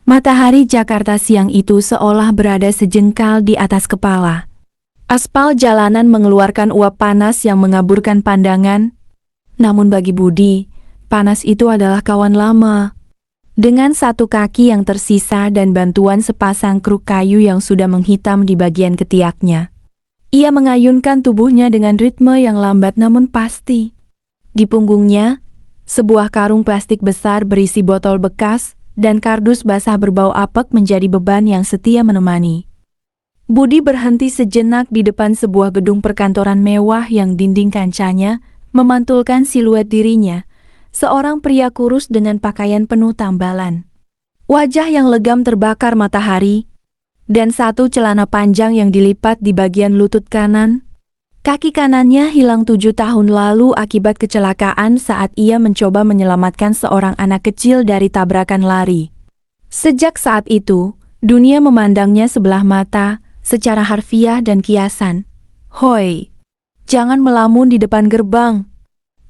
Matahari Jakarta siang itu seolah berada sejengkal di atas kepala. Aspal jalanan mengeluarkan uap panas yang mengaburkan pandangan. Namun bagi Budi, panas itu adalah kawan lama. Dengan satu kaki yang tersisa dan bantuan sepasang kruk kayu yang sudah menghitam di bagian ketiaknya, ia mengayunkan tubuhnya dengan ritme yang lambat namun pasti. Di punggungnya, sebuah karung plastik besar berisi botol bekas dan kardus basah berbau apek menjadi beban yang setia menemani. Budi berhenti sejenak di depan sebuah gedung perkantoran mewah yang dinding kancanya memantulkan siluet dirinya, seorang pria kurus dengan pakaian penuh tambalan. Wajah yang legam terbakar matahari, dan satu celana panjang yang dilipat di bagian lutut kanan. Kaki kanannya hilang 7 tahun lalu akibat kecelakaan saat ia mencoba menyelamatkan seorang anak kecil dari tabrakan lari. Sejak saat itu, dunia memandangnya sebelah mata, secara harfiah dan kiasan. "Hoi, jangan melamun di depan gerbang.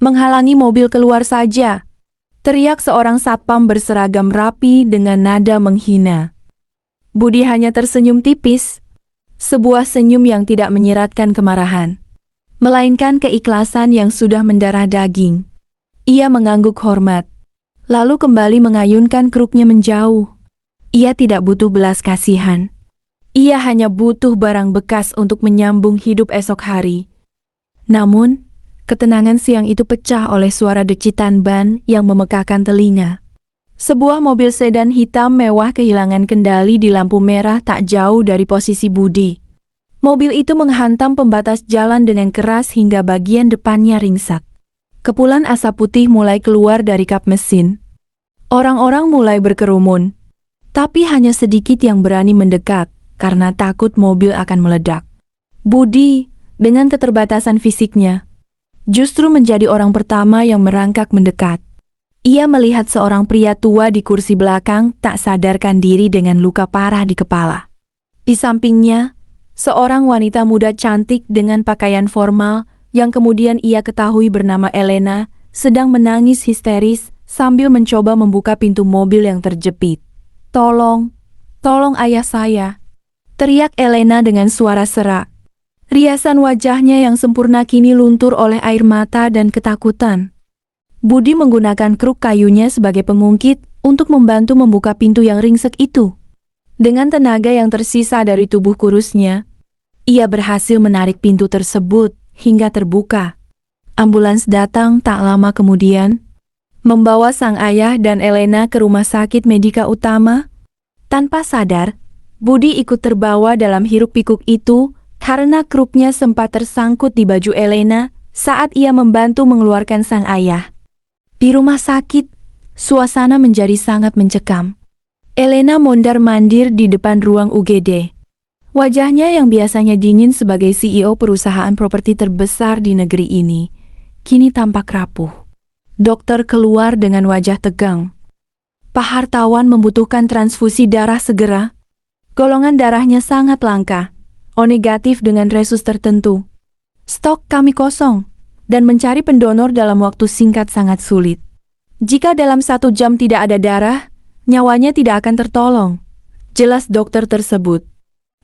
Menghalangi mobil keluar saja," teriak seorang satpam berseragam rapi dengan nada menghina. Budi hanya tersenyum tipis, sebuah senyum yang tidak menyiratkan kemarahan, melainkan keikhlasan yang sudah mendarah daging. Ia mengangguk hormat, lalu kembali mengayunkan kruknya menjauh. Ia tidak butuh belas kasihan. Ia hanya butuh barang bekas untuk menyambung hidup esok hari. Namun, ketenangan siang itu pecah oleh suara decitan ban yang memekakan telinga. Sebuah mobil sedan hitam mewah kehilangan kendali di lampu merah tak jauh dari posisi Budi. Mobil itu menghantam pembatas jalan dengan keras hingga bagian depannya ringsek. Kepulan asap putih mulai keluar dari kap mesin. Orang-orang mulai berkerumun, tapi hanya sedikit yang berani mendekat karena takut mobil akan meledak. Budi, dengan keterbatasan fisiknya, justru menjadi orang pertama yang merangkak mendekat. Ia melihat seorang pria tua di kursi belakang tak sadarkan diri dengan luka parah di kepala. Di sampingnya, seorang wanita muda cantik dengan pakaian formal yang kemudian ia ketahui bernama Elena sedang menangis histeris sambil mencoba membuka pintu mobil yang terjepit. "Tolong, tolong ayah saya," teriak Elena dengan suara serak. Riasan wajahnya yang sempurna kini luntur oleh air mata dan ketakutan. Budi menggunakan kruk kayunya sebagai pengungkit untuk membantu membuka pintu yang ringsek itu. Dengan tenaga yang tersisa dari tubuh kurusnya, ia berhasil menarik pintu tersebut hingga terbuka. Ambulans datang tak lama kemudian, membawa sang ayah dan Elena ke rumah sakit Medika Utama. Tanpa sadar, Budi ikut terbawa dalam hiruk-pikuk itu karena kruknya sempat tersangkut di baju Elena saat ia membantu mengeluarkan sang ayah. Di rumah sakit, suasana menjadi sangat mencekam. Elena mondar-mandir di depan ruang UGD. Wajahnya yang biasanya dingin sebagai CEO perusahaan properti terbesar di negeri ini, kini tampak rapuh. Dokter keluar dengan wajah tegang. "Pak Hartawan membutuhkan transfusi darah segera. Golongan darahnya sangat langka, O negatif dengan resus tertentu. Stok kami kosong, dan mencari pendonor dalam waktu singkat sangat sulit. Jika dalam 1 jam tidak ada darah, nyawanya tidak akan tertolong," jelas dokter tersebut.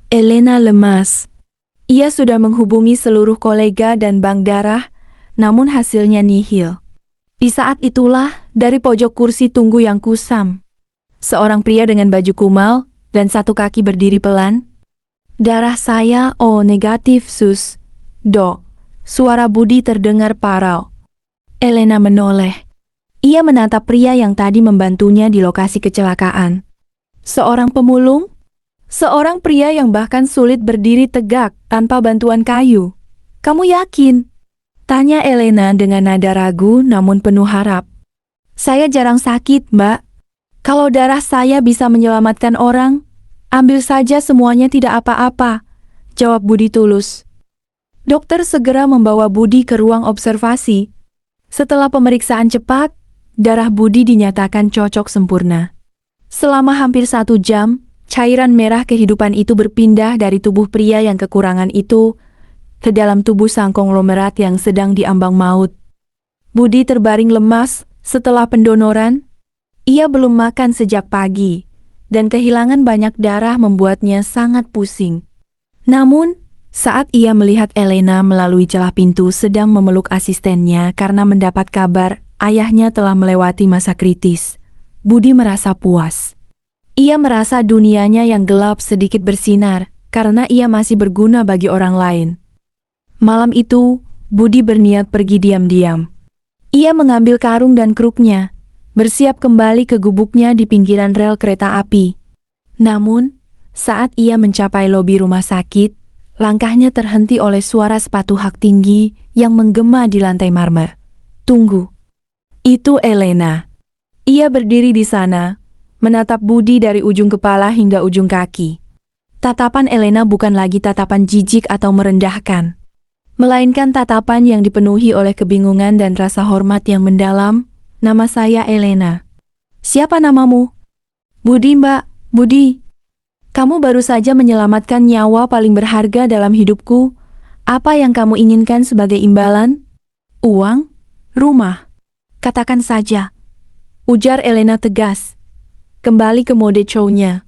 Elena lemas. Ia sudah menghubungi seluruh kolega dan bank darah, namun hasilnya nihil. Di saat itulah, dari pojok kursi tunggu yang kusam, seorang pria dengan baju kumal dan satu kaki berdiri pelan. "Darah saya O negatif sus, dok." Suara Budi terdengar parau. Elena menoleh. Ia menatap pria yang tadi membantunya di lokasi kecelakaan. Seorang pemulung? Seorang pria yang bahkan sulit berdiri tegak tanpa bantuan kayu. "Kamu yakin?" tanya Elena dengan nada ragu namun penuh harap. "Saya jarang sakit, Mbak. Kalau darah saya bisa menyelamatkan orang, ambil saja semuanya tidak apa-apa," jawab Budi tulus. Dokter segera membawa Budi ke ruang observasi. Setelah pemeriksaan cepat, darah Budi dinyatakan cocok sempurna. Selama hampir 1 jam, cairan merah kehidupan itu berpindah dari tubuh pria yang kekurangan itu ke dalam tubuh sang konglomerat yang sedang diambang maut. Budi terbaring lemas setelah pendonoran. Ia belum makan sejak pagi, dan kehilangan banyak darah membuatnya sangat pusing. Namun, saat ia melihat Elena melalui celah pintu sedang memeluk asistennya karena mendapat kabar ayahnya telah melewati masa kritis, Budi merasa puas. Ia merasa dunianya yang gelap sedikit bersinar karena ia masih berguna bagi orang lain. Malam itu, Budi berniat pergi diam-diam. Ia mengambil karung dan kruknya, bersiap kembali ke gubuknya di pinggiran rel kereta api. Namun, saat ia mencapai lobi rumah sakit, langkahnya terhenti oleh suara sepatu hak tinggi yang menggema di lantai marmer. Tunggu. Itu Elena. Ia berdiri di sana, menatap Budi dari ujung kepala hingga ujung kaki. Tatapan Elena bukan lagi tatapan jijik atau merendahkan, melainkan tatapan yang dipenuhi oleh kebingungan dan rasa hormat yang mendalam. Nama saya Elena. Siapa namamu? Budi, Mbak. Budi. Kamu baru saja menyelamatkan nyawa paling berharga dalam hidupku. Apa yang kamu inginkan sebagai imbalan? Uang? Rumah? Katakan saja. Ujar Elena tegas. Kembali ke mode cownya.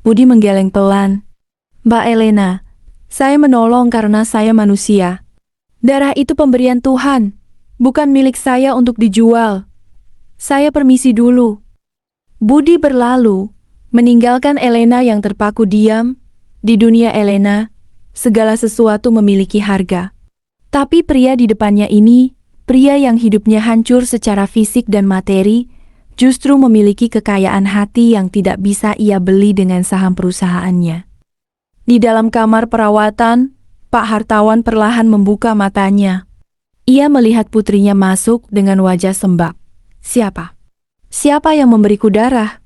Budi menggeleng pelan. Mbak Elena, saya menolong karena saya manusia. Darah itu pemberian Tuhan, bukan milik saya untuk dijual. Saya permisi dulu. Budi berlalu, meninggalkan Elena yang terpaku diam. Di dunia Elena, segala sesuatu memiliki harga. Tapi pria di depannya ini, pria yang hidupnya hancur secara fisik dan materi, justru memiliki kekayaan hati yang tidak bisa ia beli dengan saham perusahaannya. Di dalam kamar perawatan, Pak Hartawan perlahan membuka matanya. Ia melihat putrinya masuk dengan wajah sembab. Siapa? Siapa yang memberiku darah?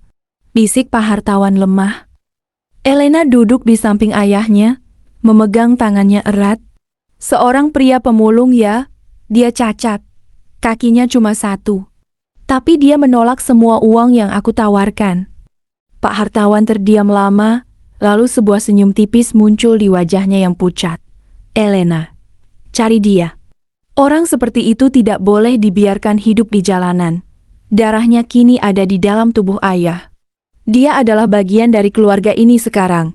Bisik Pak Hartawan lemah. Elena duduk di samping ayahnya, memegang tangannya erat. Seorang pria pemulung ya, dia cacat. Kakinya cuma satu. Tapi dia menolak semua uang yang aku tawarkan. Pak Hartawan terdiam lama, lalu sebuah senyum tipis muncul di wajahnya yang pucat. Elena, cari dia. Orang seperti itu tidak boleh dibiarkan hidup di jalanan. Darahnya kini ada di dalam tubuh ayah. Dia adalah bagian dari keluarga ini sekarang.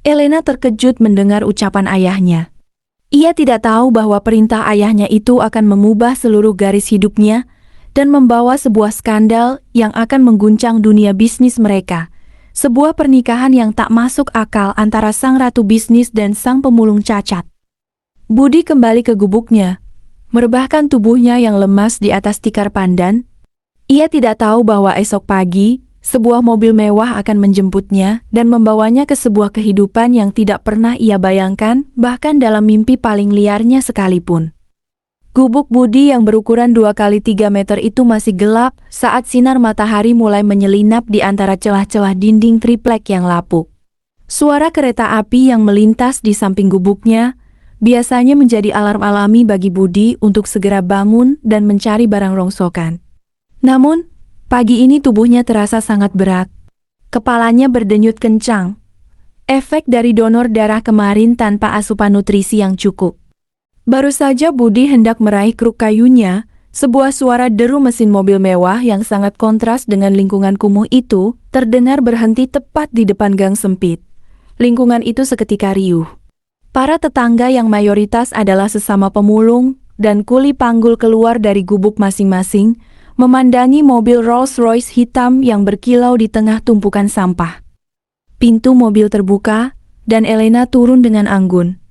Elena terkejut mendengar ucapan ayahnya. Ia tidak tahu bahwa perintah ayahnya itu akan mengubah seluruh garis hidupnya dan membawa sebuah skandal yang akan mengguncang dunia bisnis mereka. Sebuah pernikahan yang tak masuk akal antara sang ratu bisnis dan sang pemulung cacat. Budi kembali ke gubuknya, merebahkan tubuhnya yang lemas di atas tikar pandan. Ia tidak tahu bahwa esok pagi, sebuah mobil mewah akan menjemputnya dan membawanya ke sebuah kehidupan yang tidak pernah ia bayangkan, bahkan dalam mimpi paling liarnya sekalipun. Gubuk Budi yang berukuran 2 kali 3 meter itu masih gelap saat sinar matahari mulai menyelinap di antara celah-celah dinding triplek yang lapuk. Suara kereta api yang melintas di samping gubuknya biasanya menjadi alarm alami bagi Budi untuk segera bangun dan mencari barang rongsokan. Namun, pagi ini tubuhnya terasa sangat berat. Kepalanya berdenyut kencang. Efek dari donor darah kemarin tanpa asupan nutrisi yang cukup. Baru saja Budi hendak meraih kruk kayunya, sebuah suara deru mesin mobil mewah yang sangat kontras dengan lingkungan kumuh itu terdengar berhenti tepat di depan gang sempit. Lingkungan itu seketika riuh. Para tetangga yang mayoritas adalah sesama pemulung dan kuli panggul keluar dari gubuk masing-masing, memandangi mobil Rolls-Royce hitam yang berkilau di tengah tumpukan sampah. Pintu mobil terbuka, dan Elena turun dengan anggun.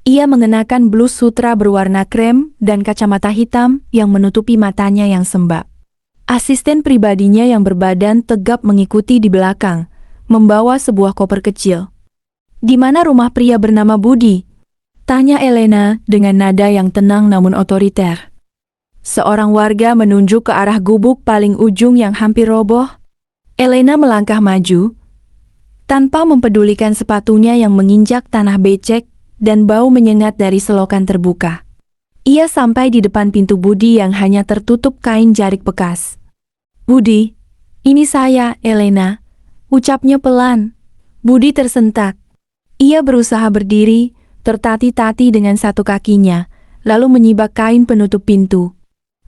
Ia mengenakan blus sutra berwarna krem dan kacamata hitam yang menutupi matanya yang sembab. Asisten pribadinya yang berbadan tegap mengikuti di belakang, membawa sebuah koper kecil. Di mana rumah pria bernama Budi? Tanya Elena dengan nada yang tenang namun otoriter. Seorang warga menunjuk ke arah gubuk paling ujung yang hampir roboh. Elena melangkah maju, tanpa mempedulikan sepatunya yang menginjak tanah becek dan bau menyengat dari selokan terbuka. Ia sampai di depan pintu Budi yang hanya tertutup kain jarik bekas. Budi, ini saya, Elena. Ucapnya pelan. Budi tersentak. Ia berusaha berdiri, tertati-tati dengan satu kakinya, lalu menyibak kain penutup pintu.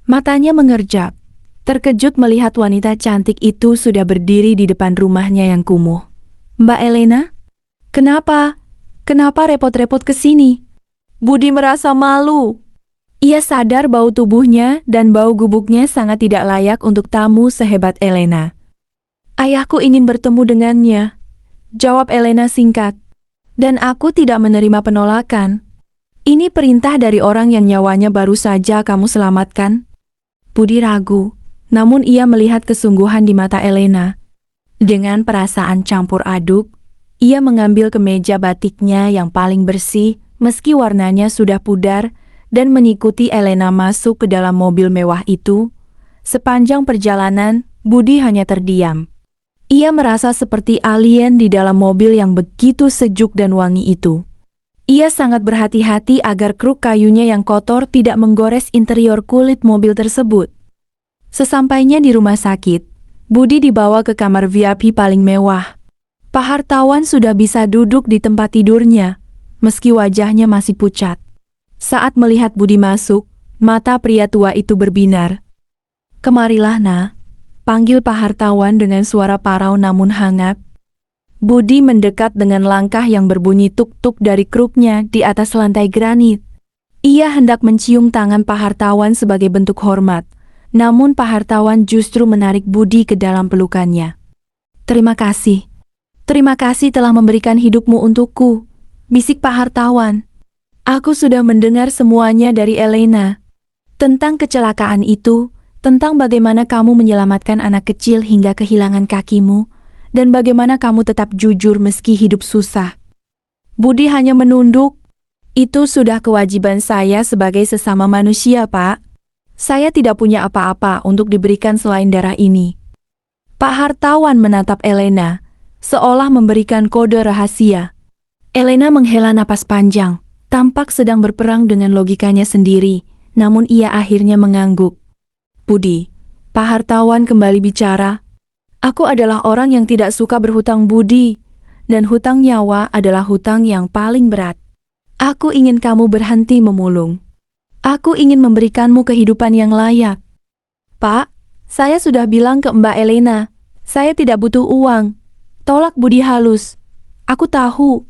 Matanya mengerjap. terkejut melihat wanita cantik itu sudah berdiri di depan rumahnya yang kumuh. "Mbak Elena? Kenapa? Kenapa repot-repot ke sini?" Budi merasa malu. Ia sadar bau tubuhnya dan bau gubuknya sangat tidak layak untuk tamu sehebat Elena. "Ayahku ingin bertemu dengannya," jawab Elena singkat. "Dan aku tidak menerima penolakan. Ini perintah dari orang yang nyawanya baru saja kamu selamatkan." Budi ragu, namun ia melihat kesungguhan di mata Elena. Dengan perasaan campur aduk, ia mengambil kemeja batiknya yang paling bersih meski warnanya sudah pudar dan mengikuti Elena masuk ke dalam mobil mewah itu. Sepanjang perjalanan, Budi hanya terdiam. Ia merasa seperti alien di dalam mobil yang begitu sejuk dan wangi itu. Ia sangat berhati-hati agar kruk kayunya yang kotor tidak menggores interior kulit mobil tersebut. Sesampainya di rumah sakit, Budi dibawa ke kamar VIP paling mewah. Pak Hartawan sudah bisa duduk di tempat tidurnya, meski wajahnya masih pucat. Saat melihat Budi masuk, mata pria tua itu berbinar. "Kemarilah, Nak," panggil Pak Hartawan dengan suara parau namun hangat. Budi mendekat dengan langkah yang berbunyi tuk-tuk dari kruknya di atas lantai granit. Ia hendak mencium tangan Pak Hartawan sebagai bentuk hormat, namun Pak Hartawan justru menarik Budi ke dalam pelukannya. "Terima kasih. Terima kasih telah memberikan hidupmu untukku," bisik Pak Hartawan. "Aku sudah mendengar semuanya dari Elena. Tentang kecelakaan itu, tentang bagaimana kamu menyelamatkan anak kecil hingga kehilangan kakimu, dan bagaimana kamu tetap jujur meski hidup susah." Budi hanya menunduk. "Itu sudah kewajiban saya sebagai sesama manusia, Pak. Saya tidak punya apa-apa untuk diberikan selain darah ini." Pak Hartawan menatap Elena, seolah memberikan kode rahasia. Elena menghela napas panjang, tampak sedang berperang dengan logikanya sendiri, namun ia akhirnya mengangguk. "Budi," Pak Hartawan kembali bicara, "aku adalah orang yang tidak suka berhutang budi, dan hutang nyawa adalah hutang yang paling berat. Aku ingin kamu berhenti memulung. Aku ingin memberikanmu kehidupan yang layak." "Pak, saya sudah bilang ke Mbak Elena, saya tidak butuh uang," tolak Budi halus. "Aku tahu.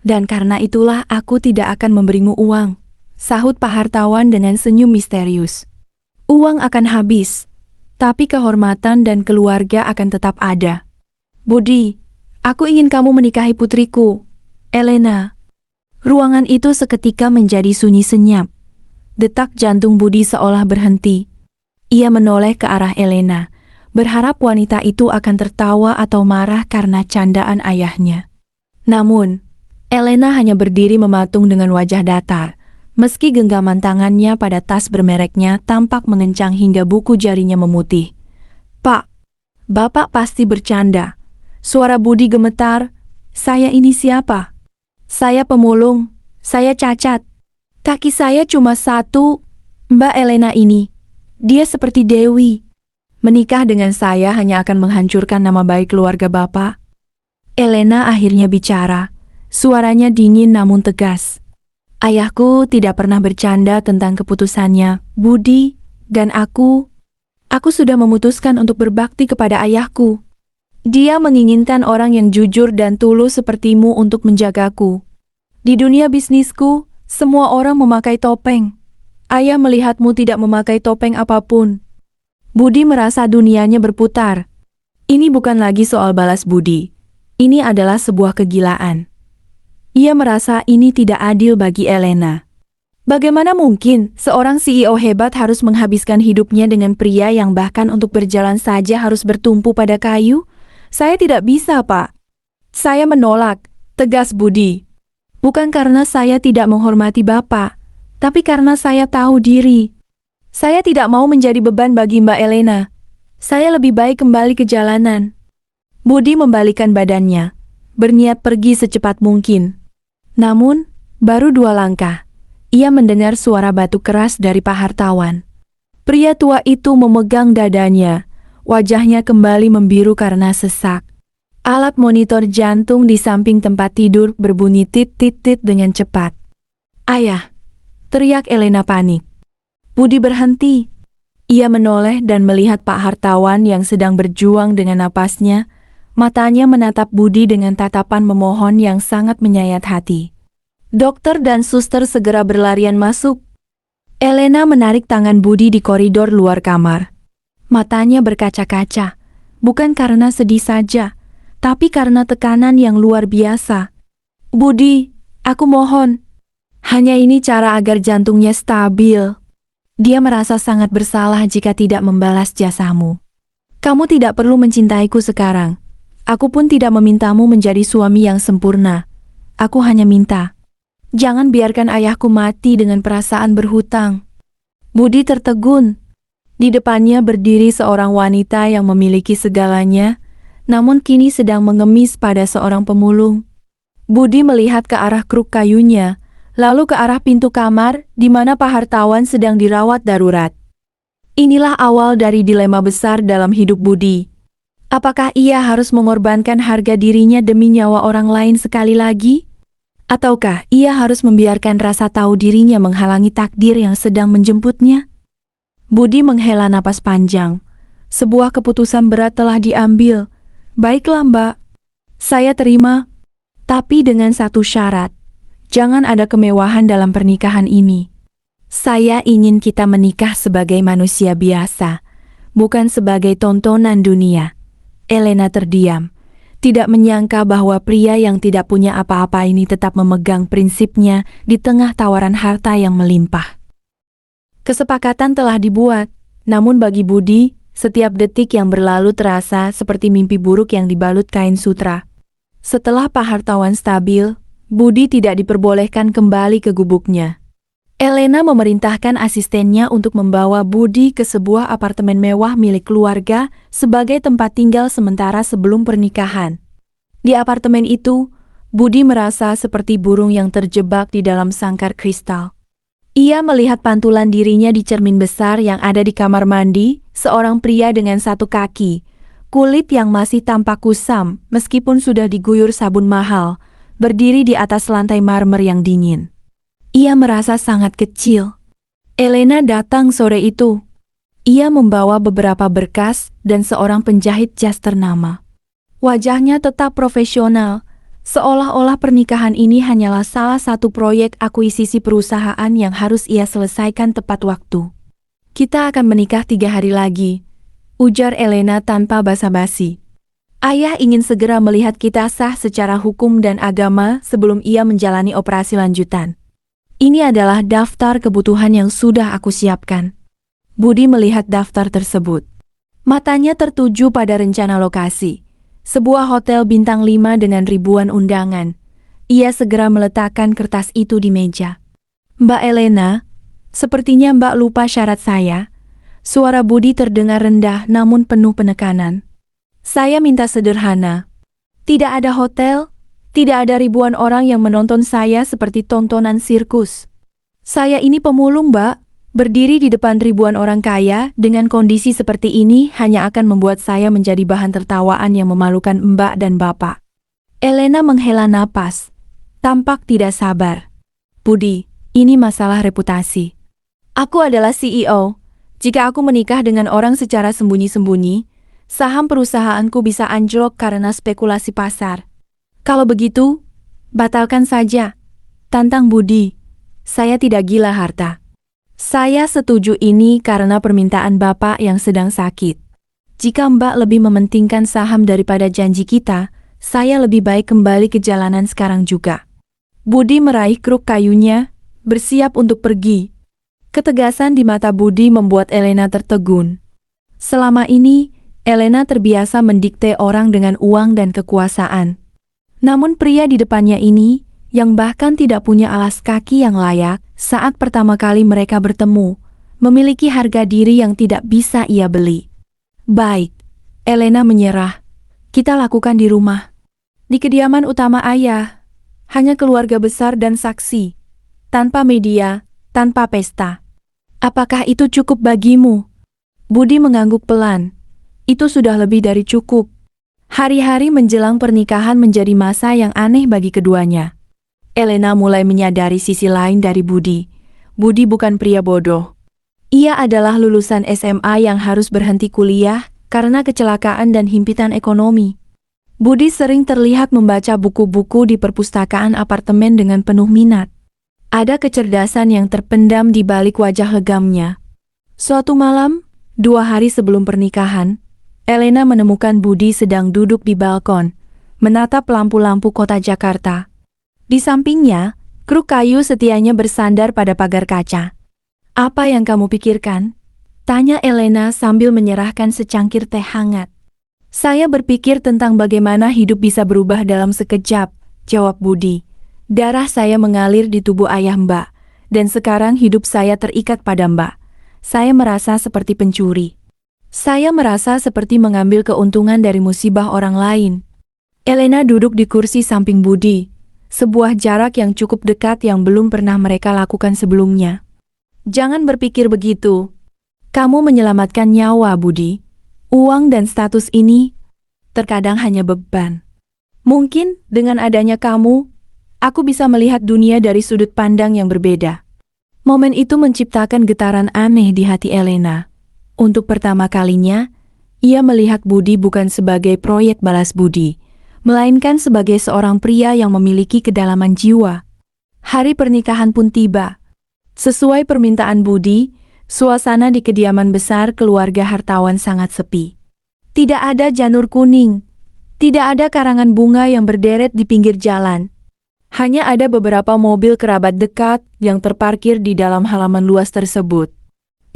Dan karena itulah aku tidak akan memberimu uang," sahut Pak Hartawan dengan senyum misterius. "Uang akan habis, tapi kehormatan dan keluarga akan tetap ada. Budi, aku ingin kamu menikahi putriku, Elena." Ruangan itu seketika menjadi sunyi senyap. Detak jantung Budi seolah berhenti. Ia menoleh ke arah Elena, berharap wanita itu akan tertawa atau marah karena candaan ayahnya. Namun, Elena hanya berdiri mematung dengan wajah datar, meski genggaman tangannya pada tas bermereknya tampak mengencang hingga buku jarinya memutih. "Pak, Bapak pasti bercanda." Suara Budi gemetar. "Saya ini siapa? Saya pemulung, saya cacat. Kaki saya cuma satu. Mbak Elena ini, dia seperti Dewi. Menikah dengan saya hanya akan menghancurkan nama baik keluarga Bapak." Elena akhirnya bicara. Suaranya dingin namun tegas. "Ayahku tidak pernah bercanda tentang keputusannya, Budi, dan aku sudah memutuskan untuk berbakti kepada ayahku. Dia menginginkan orang yang jujur dan tulus sepertimu untuk menjagaku. Di dunia bisnisku, semua orang memakai topeng. Ayah melihatmu tidak memakai topeng apapun." Budi merasa dunianya berputar. Ini bukan lagi soal balas budi. Ini adalah sebuah kegilaan. Ia merasa ini tidak adil bagi Elena. Bagaimana mungkin seorang CEO hebat harus menghabiskan hidupnya dengan pria yang bahkan untuk berjalan saja harus bertumpu pada kayu? "Saya tidak bisa, Pak." "Saya menolak," tegas Budi. "Bukan karena saya tidak menghormati Bapak, tapi karena saya tahu diri. Saya tidak mau menjadi beban bagi Mbak Elena. Saya lebih baik kembali ke jalanan." Budi membalikkan badannya, berniat pergi secepat mungkin. Namun, baru 2 langkah, ia mendengar suara batuk keras dari Pak Hartawan. Pria tua itu memegang dadanya, wajahnya kembali membiru karena sesak. Alat monitor jantung di samping tempat tidur berbunyi tit-tit-tit dengan cepat. "Ayah!" teriak Elena panik. Budi berhenti. Ia menoleh dan melihat Pak Hartawan yang sedang berjuang dengan napasnya. Matanya menatap Budi dengan tatapan memohon yang sangat menyayat hati. Dokter dan suster segera berlarian masuk. Elena menarik tangan Budi di koridor luar kamar. Matanya berkaca-kaca, bukan karena sedih saja, tapi karena tekanan yang luar biasa. Budi, aku mohon. Hanya ini cara agar jantungnya stabil. Dia merasa sangat bersalah jika tidak membalas jasamu. Kamu tidak perlu mencintaiku sekarang. Aku pun tidak memintamu menjadi suami yang sempurna. Aku hanya minta, jangan biarkan ayahku mati dengan perasaan berhutang. Budi tertegun. Di depannya berdiri seorang wanita yang memiliki segalanya, namun kini sedang mengemis pada seorang pemulung. Budi melihat ke arah kruk kayunya, lalu ke arah pintu kamar di mana Pak Hartawan sedang dirawat darurat. Inilah awal dari dilema besar dalam hidup Budi. Apakah ia harus mengorbankan harga dirinya demi nyawa orang lain sekali lagi? Ataukah ia harus membiarkan rasa tahu dirinya menghalangi takdir yang sedang menjemputnya? Budi menghela napas panjang. Sebuah keputusan berat telah diambil. Baiklah Mbak, saya terima. Tapi dengan satu syarat, jangan ada kemewahan dalam pernikahan ini. Saya ingin kita menikah sebagai manusia biasa, bukan sebagai tontonan dunia. Elena terdiam, tidak menyangka bahwa pria yang tidak punya apa-apa ini tetap memegang prinsipnya di tengah tawaran harta yang melimpah. Kesepakatan telah dibuat, namun bagi Budi, setiap detik yang berlalu terasa seperti mimpi buruk yang dibalut kain sutra. Setelah Pak Hartawan stabil, Budi tidak diperbolehkan kembali ke gubuknya. Elena memerintahkan asistennya untuk membawa Budi ke sebuah apartemen mewah milik keluarga sebagai tempat tinggal sementara sebelum pernikahan. Di apartemen itu, Budi merasa seperti burung yang terjebak di dalam sangkar kristal. Ia melihat pantulan dirinya di cermin besar yang ada di kamar mandi, seorang pria dengan satu kaki, kulit yang masih tampak kusam meskipun sudah diguyur sabun mahal, berdiri di atas lantai marmer yang dingin. Ia merasa sangat kecil. Elena datang sore itu. Ia membawa beberapa berkas dan seorang penjahit jas ternama. Wajahnya tetap profesional, seolah-olah pernikahan ini hanyalah salah satu proyek akuisisi perusahaan yang harus ia selesaikan tepat waktu. Kita akan menikah 3 hari lagi, ujar Elena tanpa basa-basi. Ayah ingin segera melihat kita sah secara hukum dan agama sebelum ia menjalani operasi lanjutan. Ini adalah daftar kebutuhan yang sudah aku siapkan. Budi melihat daftar tersebut. Matanya tertuju pada rencana lokasi. Sebuah hotel bintang 5 dengan ribuan undangan. Ia segera meletakkan kertas itu di meja. Mbak Elena, sepertinya Mbak lupa syarat saya. Suara Budi terdengar rendah namun penuh penekanan. Saya minta sederhana. Tidak ada hotel. Tidak ada ribuan orang yang menonton saya seperti tontonan sirkus. Saya ini pemulung, Mbak. Berdiri di depan ribuan orang kaya dengan kondisi seperti ini hanya akan membuat saya menjadi bahan tertawaan yang memalukan Mbak dan Bapak. Elena menghela napas. Tampak tidak sabar. Budi, ini masalah reputasi. Aku adalah CEO. Jika aku menikah dengan orang secara sembunyi-sembunyi, saham perusahaanku bisa anjlok karena spekulasi pasar. Kalau begitu, batalkan saja. Tantang Budi. Saya tidak gila harta. Saya setuju ini karena permintaan Bapak yang sedang sakit. Jika Mbak lebih mementingkan saham daripada janji kita, saya lebih baik kembali ke jalanan sekarang juga. Budi meraih kruk kayunya, bersiap untuk pergi. Ketegasan di mata Budi membuat Elena tertegun. Selama ini, Elena terbiasa mendikte orang dengan uang dan kekuasaan. Namun pria di depannya ini, yang bahkan tidak punya alas kaki yang layak, saat pertama kali mereka bertemu, memiliki harga diri yang tidak bisa ia beli. Baik, Elena menyerah. Kita lakukan di rumah. Di kediaman utama ayah, hanya keluarga besar dan saksi. Tanpa media, tanpa pesta. Apakah itu cukup bagimu? Budi mengangguk pelan. Itu sudah lebih dari cukup. Hari-hari menjelang pernikahan menjadi masa yang aneh bagi keduanya. Elena mulai menyadari sisi lain dari Budi. Budi bukan pria bodoh. Ia adalah lulusan SMA yang harus berhenti kuliah karena kecelakaan dan himpitan ekonomi. Budi sering terlihat membaca buku-buku di perpustakaan apartemen dengan penuh minat. Ada kecerdasan yang terpendam di balik wajah legamnya. Suatu malam, 2 hari sebelum pernikahan, Elena menemukan Budi sedang duduk di balkon, menatap lampu-lampu kota Jakarta. Di sampingnya, kruk kayu setianya bersandar pada pagar kaca. "Apa yang kamu pikirkan?" tanya Elena sambil menyerahkan secangkir teh hangat. "Saya berpikir tentang bagaimana hidup bisa berubah dalam sekejap," jawab Budi. "Darah saya mengalir di tubuh ayah Mbak, dan sekarang hidup saya terikat pada Mbak. Saya merasa seperti pencuri. Saya merasa seperti mengambil keuntungan dari musibah orang lain." Elena duduk di kursi samping Budi, sebuah jarak yang cukup dekat yang belum pernah mereka lakukan sebelumnya. "Jangan berpikir begitu. Kamu menyelamatkan nyawa, Budi. Uang dan status ini terkadang hanya beban. Mungkin dengan adanya kamu, aku bisa melihat dunia dari sudut pandang yang berbeda." Momen itu menciptakan getaran aneh di hati Elena. Untuk pertama kalinya, ia melihat Budi bukan sebagai proyek balas budi, melainkan sebagai seorang pria yang memiliki kedalaman jiwa. Hari pernikahan pun tiba. Sesuai permintaan Budi, suasana di kediaman besar keluarga hartawan sangat sepi. Tidak ada janur kuning, tidak ada karangan bunga yang berderet di pinggir jalan. Hanya ada beberapa mobil kerabat dekat yang terparkir di dalam halaman luas tersebut.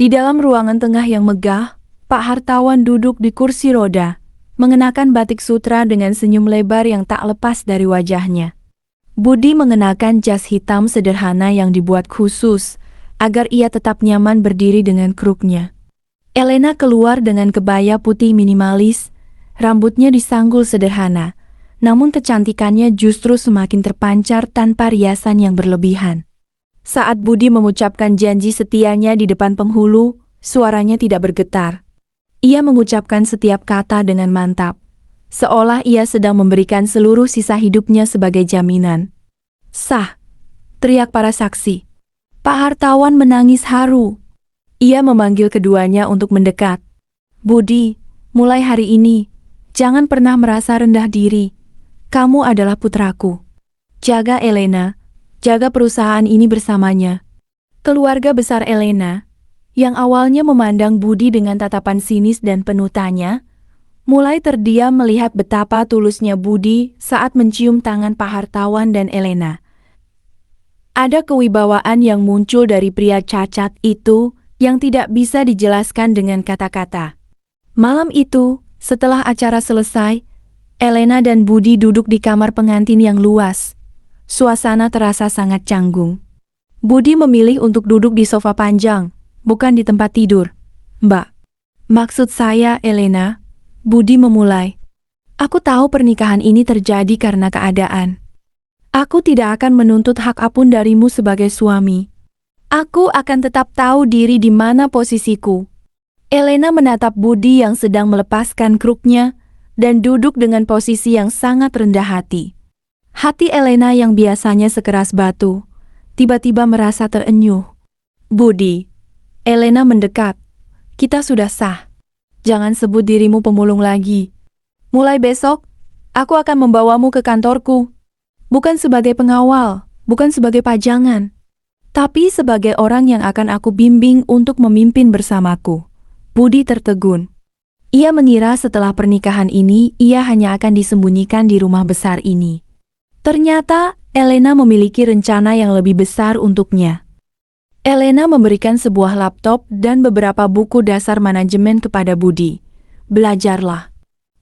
Di dalam ruangan tengah yang megah, Pak Hartawan duduk di kursi roda, mengenakan batik sutra dengan senyum lebar yang tak lepas dari wajahnya. Budi mengenakan jas hitam sederhana yang dibuat khusus, agar ia tetap nyaman berdiri dengan kruknya. Elena keluar dengan kebaya putih minimalis, rambutnya disanggul sederhana, namun kecantikannya justru semakin terpancar tanpa riasan yang berlebihan. Saat Budi mengucapkan janji setianya di depan penghulu, suaranya tidak bergetar. Ia mengucapkan setiap kata dengan mantap, seolah ia sedang memberikan seluruh sisa hidupnya sebagai jaminan. "Sah!" teriak para saksi. Pak Hartawan menangis haru. Ia memanggil keduanya untuk mendekat. "Budi, mulai hari ini, jangan pernah merasa rendah diri. Kamu adalah putraku. Jaga Elena, jaga perusahaan ini bersamanya." Keluarga besar Elena, yang awalnya memandang Budi dengan tatapan sinis dan penuh tanya, mulai terdiam melihat betapa tulusnya Budi saat mencium tangan Pak Hartawan dan Elena. Ada kewibawaan yang muncul dari pria cacat itu yang tidak bisa dijelaskan dengan kata-kata. Malam itu, setelah acara selesai, Elena dan Budi duduk di kamar pengantin yang luas. Suasana terasa sangat canggung. Budi memilih untuk duduk di sofa panjang, bukan di tempat tidur. "Mbak, maksud saya Elena," Budi memulai. "Aku tahu pernikahan ini terjadi karena keadaan. Aku tidak akan menuntut hak apapun darimu sebagai suami. Aku akan tetap tahu diri di mana posisiku." Elena menatap Budi yang sedang melepaskan kruknya dan duduk dengan posisi yang sangat rendah hati. Hati Elena yang biasanya sekeras batu, tiba-tiba merasa terenyuh. "Budi," Elena mendekat, "kita sudah sah. Jangan sebut dirimu pemulung lagi. Mulai besok, aku akan membawamu ke kantorku. Bukan sebagai pengawal, bukan sebagai pajangan, tapi sebagai orang yang akan aku bimbing untuk memimpin bersamaku." Budi tertegun. Ia mengira setelah pernikahan ini, ia hanya akan disembunyikan di rumah besar ini. Ternyata, Elena memiliki rencana yang lebih besar untuknya. Elena memberikan sebuah laptop dan beberapa buku dasar manajemen kepada Budi. "Belajarlah.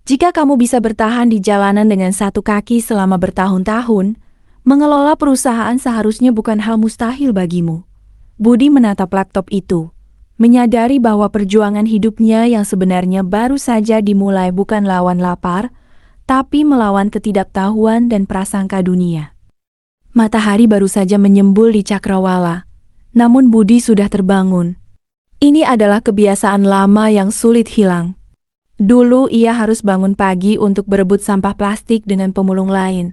Jika kamu bisa bertahan di jalanan dengan satu kaki selama bertahun-tahun, mengelola perusahaan seharusnya bukan hal mustahil bagimu." Budi menatap laptop itu, menyadari bahwa perjuangan hidupnya yang sebenarnya baru saja dimulai bukan lawan lapar, tapi melawan ketidaktahuan dan prasangka dunia. Matahari baru saja menyembul di cakrawala, namun Budi sudah terbangun. Ini adalah kebiasaan lama yang sulit hilang. Dulu ia harus bangun pagi untuk berebut sampah plastik dengan pemulung lain.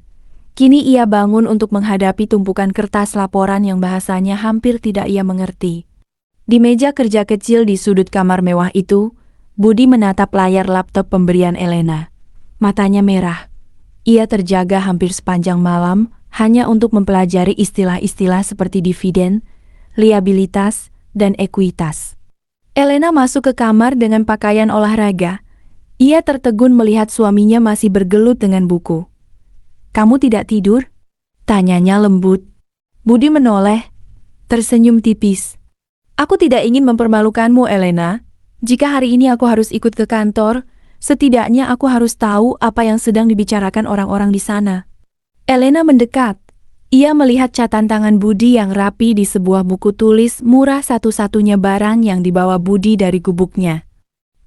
Kini ia bangun untuk menghadapi tumpukan kertas laporan yang bahasanya hampir tidak ia mengerti. Di meja kerja kecil di sudut kamar mewah itu, Budi menatap layar laptop pemberian Elena. Matanya merah. Ia terjaga hampir sepanjang malam hanya untuk mempelajari istilah-istilah seperti dividen, liabilitas, dan ekuitas. Elena masuk ke kamar dengan pakaian olahraga. Ia tertegun melihat suaminya masih bergelut dengan buku. "Kamu tidak tidur?" tanyanya lembut. Budi menoleh, tersenyum tipis. "Aku tidak ingin mempermalukanmu, Elena. Jika hari ini aku harus ikut ke kantor, setidaknya aku harus tahu apa yang sedang dibicarakan orang-orang di sana." Elena mendekat. Ia melihat catatan tangan Budi yang rapi di sebuah buku tulis murah, satu-satunya barang yang dibawa Budi dari gubuknya.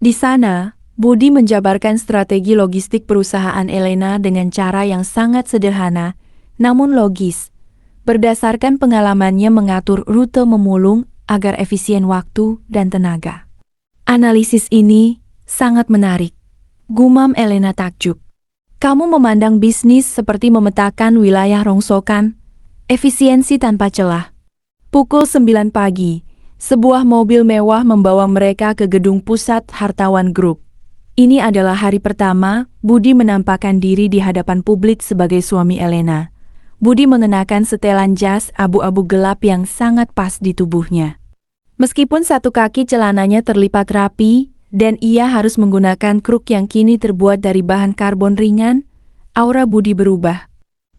Di sana, Budi menjabarkan strategi logistik perusahaan Elena dengan cara yang sangat sederhana, namun logis. Berdasarkan pengalamannya mengatur rute memulung agar efisien waktu dan tenaga. Analisis ini sangat menarik. Gumam Elena takjub. "Kamu memandang bisnis seperti memetakan wilayah rongsokan, efisiensi tanpa celah." Pukul 9 pagi, sebuah mobil mewah membawa mereka ke gedung pusat Hartawan Group. Ini adalah hari pertama Budi menampakkan diri di hadapan publik sebagai suami Elena. Budi mengenakan setelan jas abu-abu gelap yang sangat pas di tubuhnya. Meskipun satu kaki celananya terlipat rapi, dan ia harus menggunakan kruk yang kini terbuat dari bahan karbon ringan, aura Budi berubah.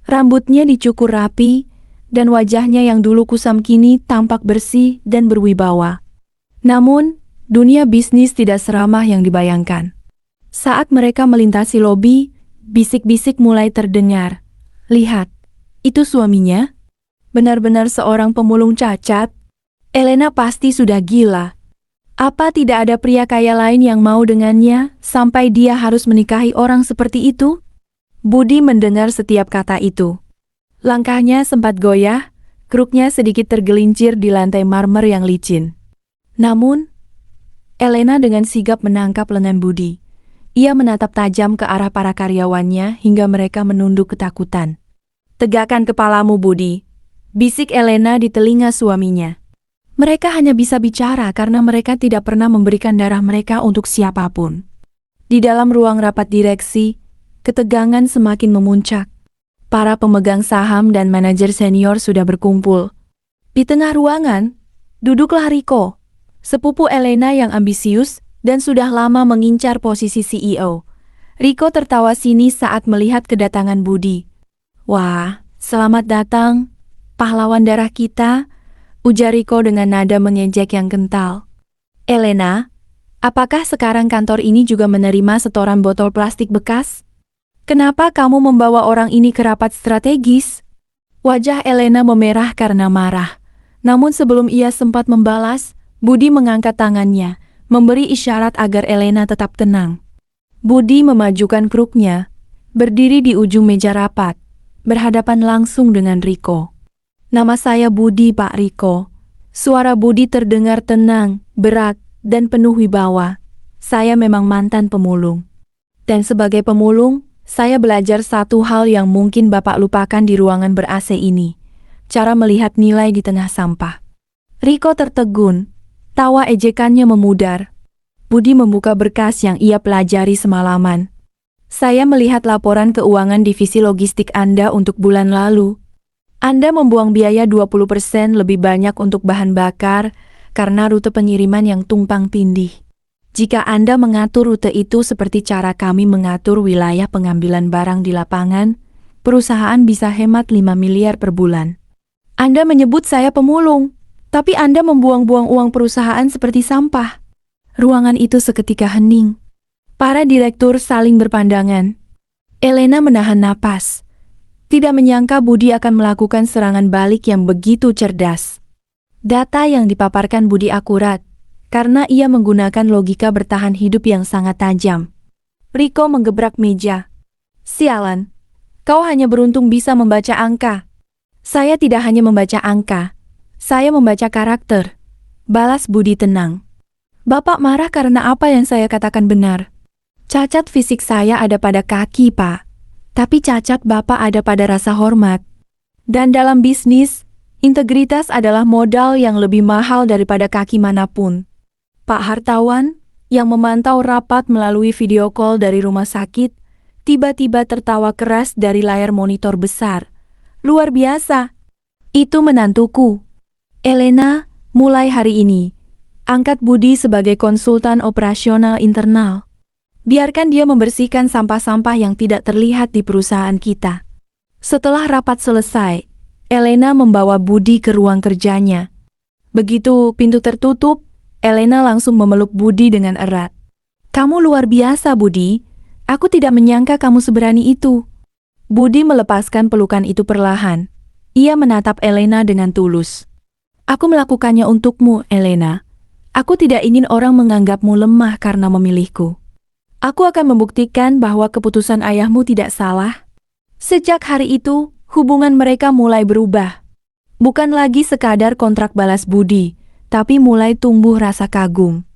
Rambutnya dicukur rapi, dan wajahnya yang dulu kusam kini tampak bersih dan berwibawa. Namun, dunia bisnis tidak seramah yang dibayangkan. Saat mereka melintasi lobi, bisik-bisik mulai terdengar. "Lihat, itu suaminya? Benar-benar seorang pemulung cacat. Elena pasti sudah gila. Apa tidak ada pria kaya lain yang mau dengannya sampai dia harus menikahi orang seperti itu?" Budi mendengar setiap kata itu. Langkahnya sempat goyah, kruknya sedikit tergelincir di lantai marmer yang licin. Namun, Elena dengan sigap menangkap lengan Budi. Ia menatap tajam ke arah para karyawannya hingga mereka menunduk ketakutan. "Tegakkan kepalamu, Budi," bisik Elena di telinga suaminya. Mereka hanya bisa bicara karena mereka tidak pernah memberikan darah mereka untuk siapapun. Di dalam ruang rapat direksi, ketegangan semakin memuncak. Para pemegang saham dan manajer senior sudah berkumpul. Di tengah ruangan, duduklah Riko, sepupu Elena yang ambisius dan sudah lama mengincar posisi CEO. Riko tertawa sinis saat melihat kedatangan Budi. "Wah, selamat datang, pahlawan darah kita," ujar Riko dengan nada mengejek yang kental. "Elena, apakah sekarang kantor ini juga menerima setoran botol plastik bekas? Kenapa kamu membawa orang ini ke rapat strategis?" Wajah Elena memerah karena marah. Namun sebelum ia sempat membalas, Budi mengangkat tangannya, memberi isyarat agar Elena tetap tenang. Budi memajukan kruknya, berdiri di ujung meja rapat, berhadapan langsung dengan Riko. "Nama saya Budi, Pak Riko." Suara Budi terdengar tenang, berat, dan penuh wibawa. "Saya memang mantan pemulung. Dan sebagai pemulung, saya belajar satu hal yang mungkin Bapak lupakan di ruangan ber-AC ini. Cara melihat nilai di tengah sampah." Riko tertegun, tawa ejekannya memudar. Budi membuka berkas yang ia pelajari semalaman. "Saya melihat laporan keuangan divisi logistik Anda untuk bulan lalu. Anda membuang biaya 20% lebih banyak untuk bahan bakar karena rute pengiriman yang tumpang tindih. Jika Anda mengatur rute itu seperti cara kami mengatur wilayah pengambilan barang di lapangan, perusahaan bisa hemat 5 miliar per bulan. Anda menyebut saya pemulung, tapi Anda membuang-buang uang perusahaan seperti sampah." Ruangan itu seketika hening. Para direktur saling berpandangan. Elena menahan napas. Tidak menyangka Budi akan melakukan serangan balik yang begitu cerdas. Data yang dipaparkan Budi akurat, karena ia menggunakan logika bertahan hidup yang sangat tajam. Riko menggebrak meja. "Sialan, kau hanya beruntung bisa membaca angka." "Saya tidak hanya membaca angka, saya membaca karakter," balas Budi tenang. "Bapak marah karena apa yang saya katakan benar. Cacat fisik saya ada pada kaki, Pak. Tapi cacat Bapak ada pada rasa hormat. Dan dalam bisnis, Integritas adalah modal yang lebih mahal daripada kaki manapun. Pak Hartawan, yang memantau rapat melalui video call dari rumah sakit, tiba-tiba tertawa keras dari layar monitor besar. Luar biasa. Itu menantuku. Elena, mulai hari ini, angkat Budi sebagai konsultan operasional internal. Biarkan dia membersihkan sampah-sampah yang tidak terlihat di perusahaan kita. Setelah rapat selesai, Elena membawa Budi ke ruang kerjanya. Begitu pintu tertutup, Elena langsung memeluk Budi dengan erat. Kamu luar biasa, Budi. Aku tidak menyangka kamu seberani itu. Budi melepaskan pelukan itu perlahan. Ia menatap Elena dengan tulus. Aku melakukannya untukmu, Elena. Aku tidak ingin orang menganggapmu lemah karena memilihku. Aku akan membuktikan bahwa keputusan ayahmu tidak salah. Sejak hari itu, hubungan mereka mulai berubah. Bukan lagi sekadar kontrak balas budi, tapi mulai tumbuh rasa kagum.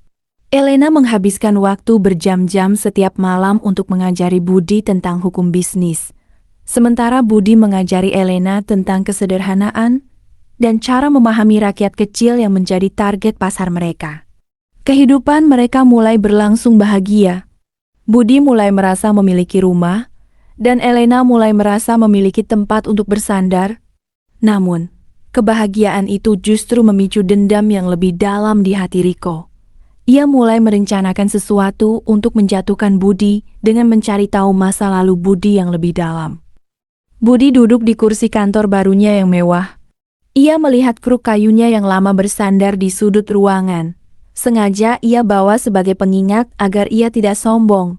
Elena menghabiskan waktu berjam-jam setiap malam untuk mengajari Budi tentang hukum bisnis. Sementara Budi mengajari Elena tentang kesederhanaan dan cara memahami rakyat kecil yang menjadi target pasar mereka. Kehidupan mereka mulai berlangsung bahagia. Budi mulai merasa memiliki rumah, dan Elena mulai merasa memiliki tempat untuk bersandar. Namun, kebahagiaan itu justru memicu dendam yang lebih dalam di hati Riko. Ia mulai merencanakan sesuatu untuk menjatuhkan Budi dengan mencari tahu masa lalu Budi yang lebih dalam. Budi duduk di kursi kantor barunya yang mewah. Ia melihat kruk kayunya yang lama bersandar di sudut ruangan. Sengaja ia bawa sebagai pengingat agar ia tidak sombong.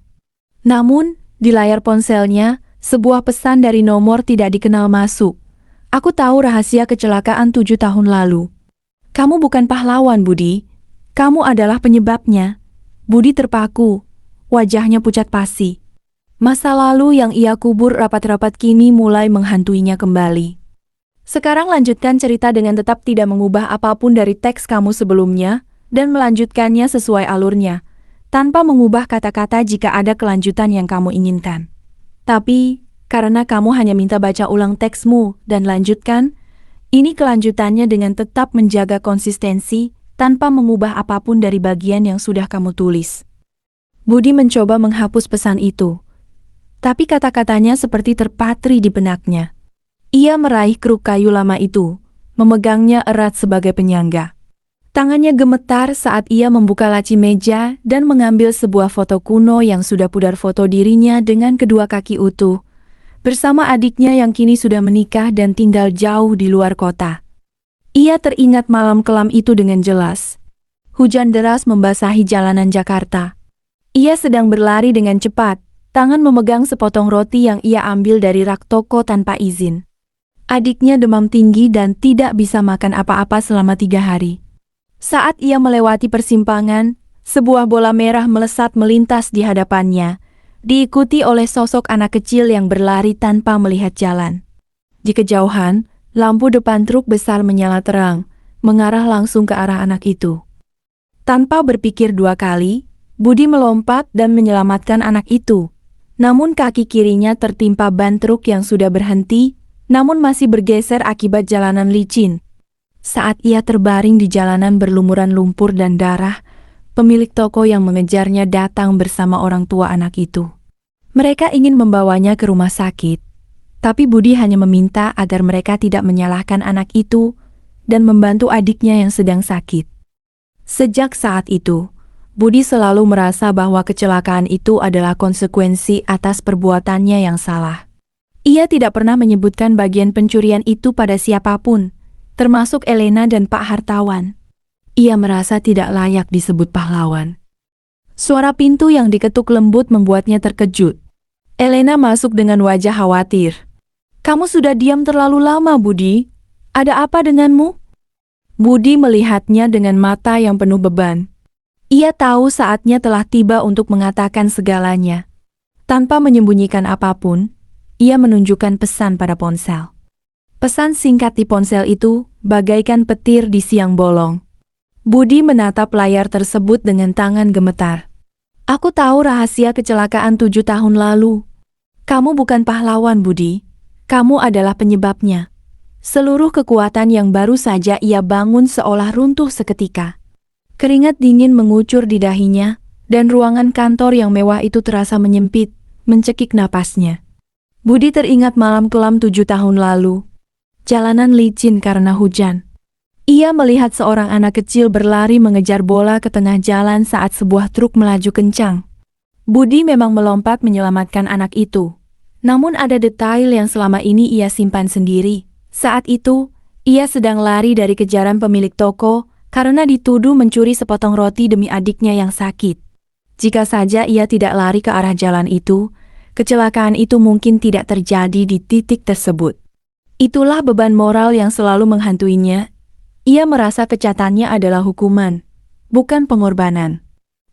Namun, di layar ponselnya, sebuah pesan dari nomor tidak dikenal masuk. Aku tahu rahasia kecelakaan 7 tahun lalu. Kamu bukan pahlawan, Budi. Kamu adalah penyebabnya. Budi terpaku. Wajahnya pucat pasi. Masa lalu yang ia kubur rapat-rapat kini mulai menghantuinya kembali. Sekarang lanjutkan cerita dengan tetap tidak mengubah apapun dari teks kamu sebelumnya, dan melanjutkannya sesuai alurnya, tanpa mengubah kata-kata jika ada kelanjutan yang kamu inginkan. Tapi, karena kamu hanya minta baca ulang teksmu dan lanjutkan, ini kelanjutannya dengan tetap menjaga konsistensi tanpa mengubah apapun dari bagian yang sudah kamu tulis. Budi mencoba menghapus pesan itu, tapi kata-katanya seperti terpatri di benaknya. Ia meraih kruk kayu lama itu, memegangnya erat sebagai penyangga. Tangannya gemetar saat ia membuka laci meja dan mengambil sebuah foto kuno yang sudah pudar foto dirinya dengan kedua kaki utuh, bersama adiknya yang kini sudah menikah dan tinggal jauh di luar kota. Ia teringat malam kelam itu dengan jelas. Hujan deras membasahi jalanan Jakarta. Ia sedang berlari dengan cepat, tangan memegang sepotong roti yang ia ambil dari rak toko tanpa izin. Adiknya demam tinggi dan tidak bisa makan apa-apa selama 3 hari. Saat ia melewati persimpangan, sebuah bola merah melesat melintas di hadapannya, diikuti oleh sosok anak kecil yang berlari tanpa melihat jalan. Di kejauhan, lampu depan truk besar menyala terang, mengarah langsung ke arah anak itu. Tanpa berpikir 2 kali, Budi melompat dan menyelamatkan anak itu. Namun kaki kirinya tertimpa ban truk yang sudah berhenti, namun masih bergeser akibat jalanan licin. Saat ia terbaring di jalanan berlumuran lumpur dan darah, pemilik toko yang mengejarnya datang bersama orang tua anak itu. Mereka ingin membawanya ke rumah sakit, tapi Budi hanya meminta agar mereka tidak menyalahkan anak itu dan membantu adiknya yang sedang sakit. Sejak saat itu, Budi selalu merasa bahwa kecelakaan itu adalah konsekuensi atas perbuatannya yang salah. Ia tidak pernah menyebutkan bagian pencurian itu pada siapapun, termasuk Elena dan Pak Hartawan. Ia merasa tidak layak disebut pahlawan. Suara pintu yang diketuk lembut membuatnya terkejut. Elena masuk dengan wajah khawatir. Kamu sudah diam terlalu lama, Budi. Ada apa denganmu? Budi melihatnya dengan mata yang penuh beban. Ia tahu saatnya telah tiba untuk mengatakan segalanya. Tanpa menyembunyikan apapun, ia menunjukkan pesan pada ponsel. Pesan singkat di ponsel itu bagaikan petir di siang bolong. Budi menatap layar tersebut dengan tangan gemetar. Aku tahu rahasia kecelakaan 7 tahun lalu. Kamu bukan pahlawan, Budi. Kamu adalah penyebabnya. Seluruh kekuatan yang baru saja ia bangun seolah runtuh seketika. Keringat dingin mengucur di dahinya, dan ruangan kantor yang mewah itu terasa menyempit, mencekik napasnya. Budi teringat malam kelam 7 tahun lalu. Jalanan licin karena hujan. Ia melihat seorang anak kecil berlari mengejar bola ke tengah jalan saat sebuah truk melaju kencang. Budi memang melompat menyelamatkan anak itu. Namun ada detail yang selama ini ia simpan sendiri. Saat itu, ia sedang lari dari kejaran pemilik toko karena dituduh mencuri sepotong roti demi adiknya yang sakit. Jika saja ia tidak lari ke arah jalan itu, kecelakaan itu mungkin tidak terjadi di titik tersebut. Itulah beban moral yang selalu menghantuinya. Ia merasa kecatannya adalah hukuman, bukan pengorbanan.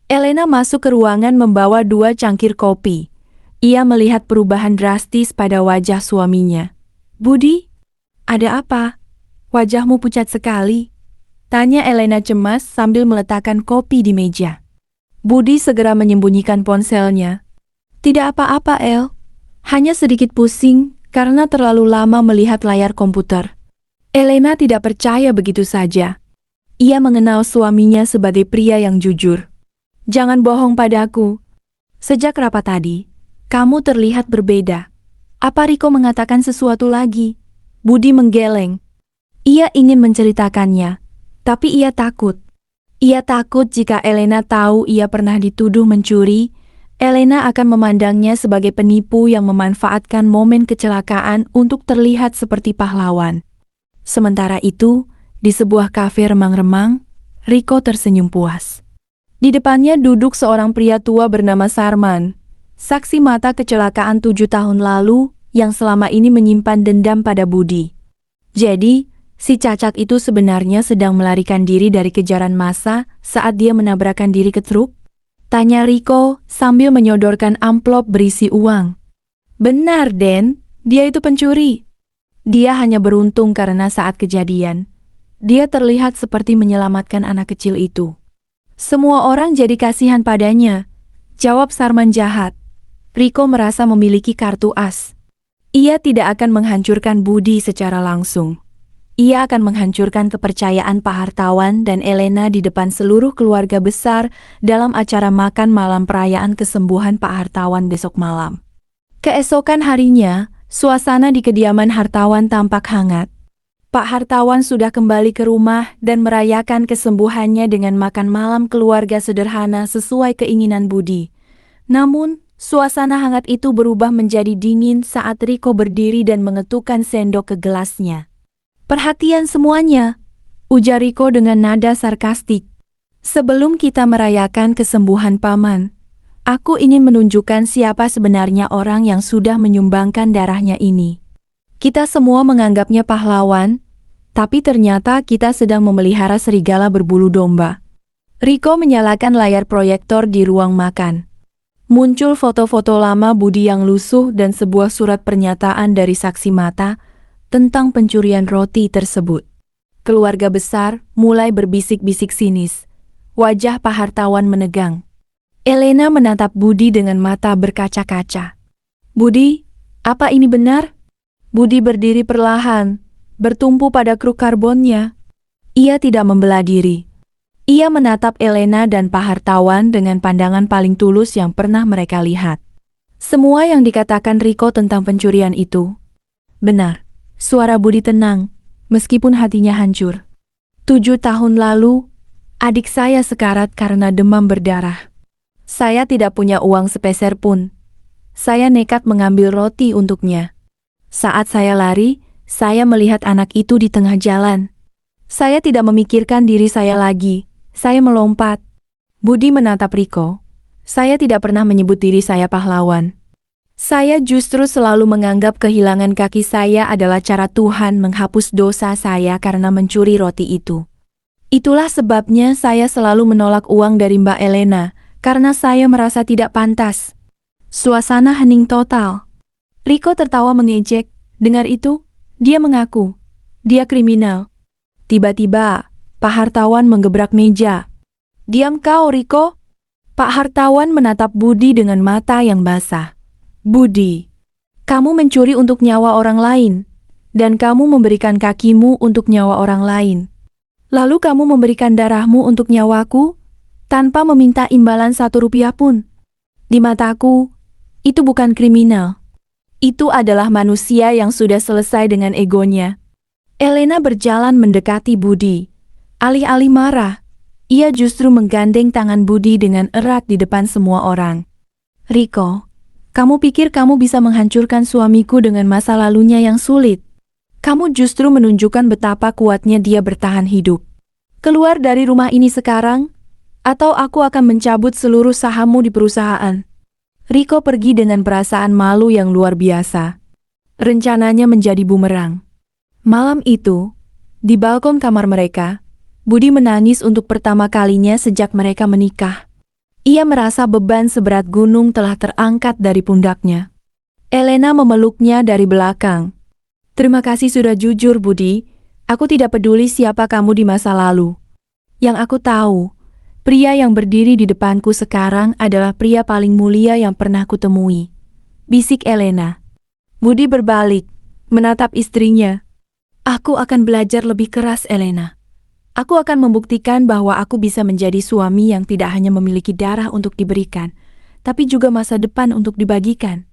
Elena masuk ke ruangan membawa 2 cangkir kopi. Ia melihat perubahan drastis pada wajah suaminya. "Budi, ada apa? Wajahmu pucat sekali," tanya Elena cemas sambil meletakkan kopi di meja. Budi segera menyembunyikan ponselnya. "Tidak apa-apa, El. Hanya sedikit pusing karena terlalu lama melihat layar komputer." Elena tidak percaya begitu saja. Ia mengenal suaminya sebagai pria yang jujur. "Jangan bohong padaku. Sejak rapat tadi, kamu terlihat berbeda. Apa Riko mengatakan sesuatu lagi?" Budi menggeleng. Ia ingin menceritakannya, tapi ia takut. Ia takut jika Elena tahu ia pernah dituduh mencuri, Elena akan memandangnya sebagai penipu yang memanfaatkan momen kecelakaan untuk terlihat seperti pahlawan. Sementara itu, di sebuah kafe remang-remang, Riko tersenyum puas. Di depannya duduk seorang pria tua bernama Sarman, saksi mata kecelakaan 7 tahun lalu yang selama ini menyimpan dendam pada Budi. Jadi, si cacat itu sebenarnya sedang melarikan diri dari kejaran massa saat dia menabrakkan diri ke truk? Tanya Riko sambil menyodorkan amplop berisi uang. "Benar, Den, dia itu pencuri. Dia hanya beruntung karena saat kejadian, dia terlihat seperti menyelamatkan anak kecil itu. Semua orang jadi kasihan padanya," jawab Sarman jahat. Riko merasa memiliki kartu as. Ia tidak akan menghancurkan Budi secara langsung. Ia akan menghancurkan kepercayaan Pak Hartawan dan Elena di depan seluruh keluarga besar dalam acara makan malam perayaan kesembuhan Pak Hartawan besok malam. Keesokan harinya, suasana di kediaman Hartawan tampak hangat. Pak Hartawan sudah kembali ke rumah dan merayakan kesembuhannya dengan makan malam keluarga sederhana sesuai keinginan Budi. Namun, suasana hangat itu berubah menjadi dingin saat Riko berdiri dan mengetukkan sendok ke gelasnya. "Perhatian semuanya," ujar Riko dengan nada sarkastik. "Sebelum kita merayakan kesembuhan Paman, aku ingin menunjukkan siapa sebenarnya orang yang sudah menyumbangkan darahnya ini. Kita semua menganggapnya pahlawan, tapi ternyata kita sedang memelihara serigala berbulu domba." Riko menyalakan layar proyektor di ruang makan. Muncul foto-foto lama Budi yang lusuh dan sebuah surat pernyataan dari saksi mata tentang pencurian roti tersebut. Keluarga besar mulai berbisik-bisik sinis. Wajah Pak Hartawan menegang. Elena menatap Budi dengan mata berkaca-kaca. "Budi, apa ini benar?" Budi berdiri perlahan, bertumpu pada kruk karbonnya. Ia tidak membela diri. Ia menatap Elena dan Pak Hartawan dengan pandangan paling tulus yang pernah mereka lihat. Semua yang dikatakan Riko tentang pencurian itu benar. Suara Budi tenang, meskipun hatinya hancur. 7 tahun lalu, adik saya sekarat karena demam berdarah. Saya tidak punya uang sepeser pun. Saya nekat mengambil roti untuknya. Saat saya lari, saya melihat anak itu di tengah jalan. Saya tidak memikirkan diri saya lagi. Saya melompat. Budi menatap Riko. "Saya tidak pernah menyebut diri saya pahlawan. Saya justru selalu menganggap kehilangan kaki saya adalah cara Tuhan menghapus dosa saya karena mencuri roti itu. Itulah sebabnya saya selalu menolak uang dari Mbak Elena, karena saya merasa tidak pantas." Suasana hening total. Riko tertawa mengejek. Dengar itu, dia mengaku. Dia kriminal. Tiba-tiba, Pak Hartawan menggebrak meja. "Diam kau, Riko." Pak Hartawan menatap Budi dengan mata yang basah. "Budi, kamu mencuri untuk nyawa orang lain. Dan kamu memberikan kakimu untuk nyawa orang lain. Lalu kamu memberikan darahmu untuk nyawaku, tanpa meminta imbalan 1 rupiah pun. Di mataku, itu bukan kriminal. Itu adalah manusia yang sudah selesai dengan egonya. Elena berjalan mendekati Budi. Alih-alih marah, ia justru menggandeng tangan Budi dengan erat di depan semua orang. Riko, kamu pikir kamu bisa menghancurkan suamiku dengan masa lalunya yang sulit? Kamu justru menunjukkan betapa kuatnya dia bertahan hidup. Keluar dari rumah ini sekarang, atau aku akan mencabut seluruh sahammu di perusahaan. Riko pergi dengan perasaan malu yang luar biasa. Rencananya menjadi bumerang. Malam itu, di balkon kamar mereka, Budi menangis untuk pertama kalinya sejak mereka menikah. Ia merasa beban seberat gunung telah terangkat dari pundaknya. Elena memeluknya dari belakang. Terima kasih sudah jujur, Budi. Aku tidak peduli siapa kamu di masa lalu. Yang aku tahu, pria yang berdiri di depanku sekarang adalah pria paling mulia yang pernah kutemui. Bisik Elena. Budi berbalik, menatap istrinya. Aku akan belajar lebih keras, Elena. Aku akan membuktikan bahwa aku bisa menjadi suami yang tidak hanya memiliki darah untuk diberikan, tapi juga masa depan untuk dibagikan.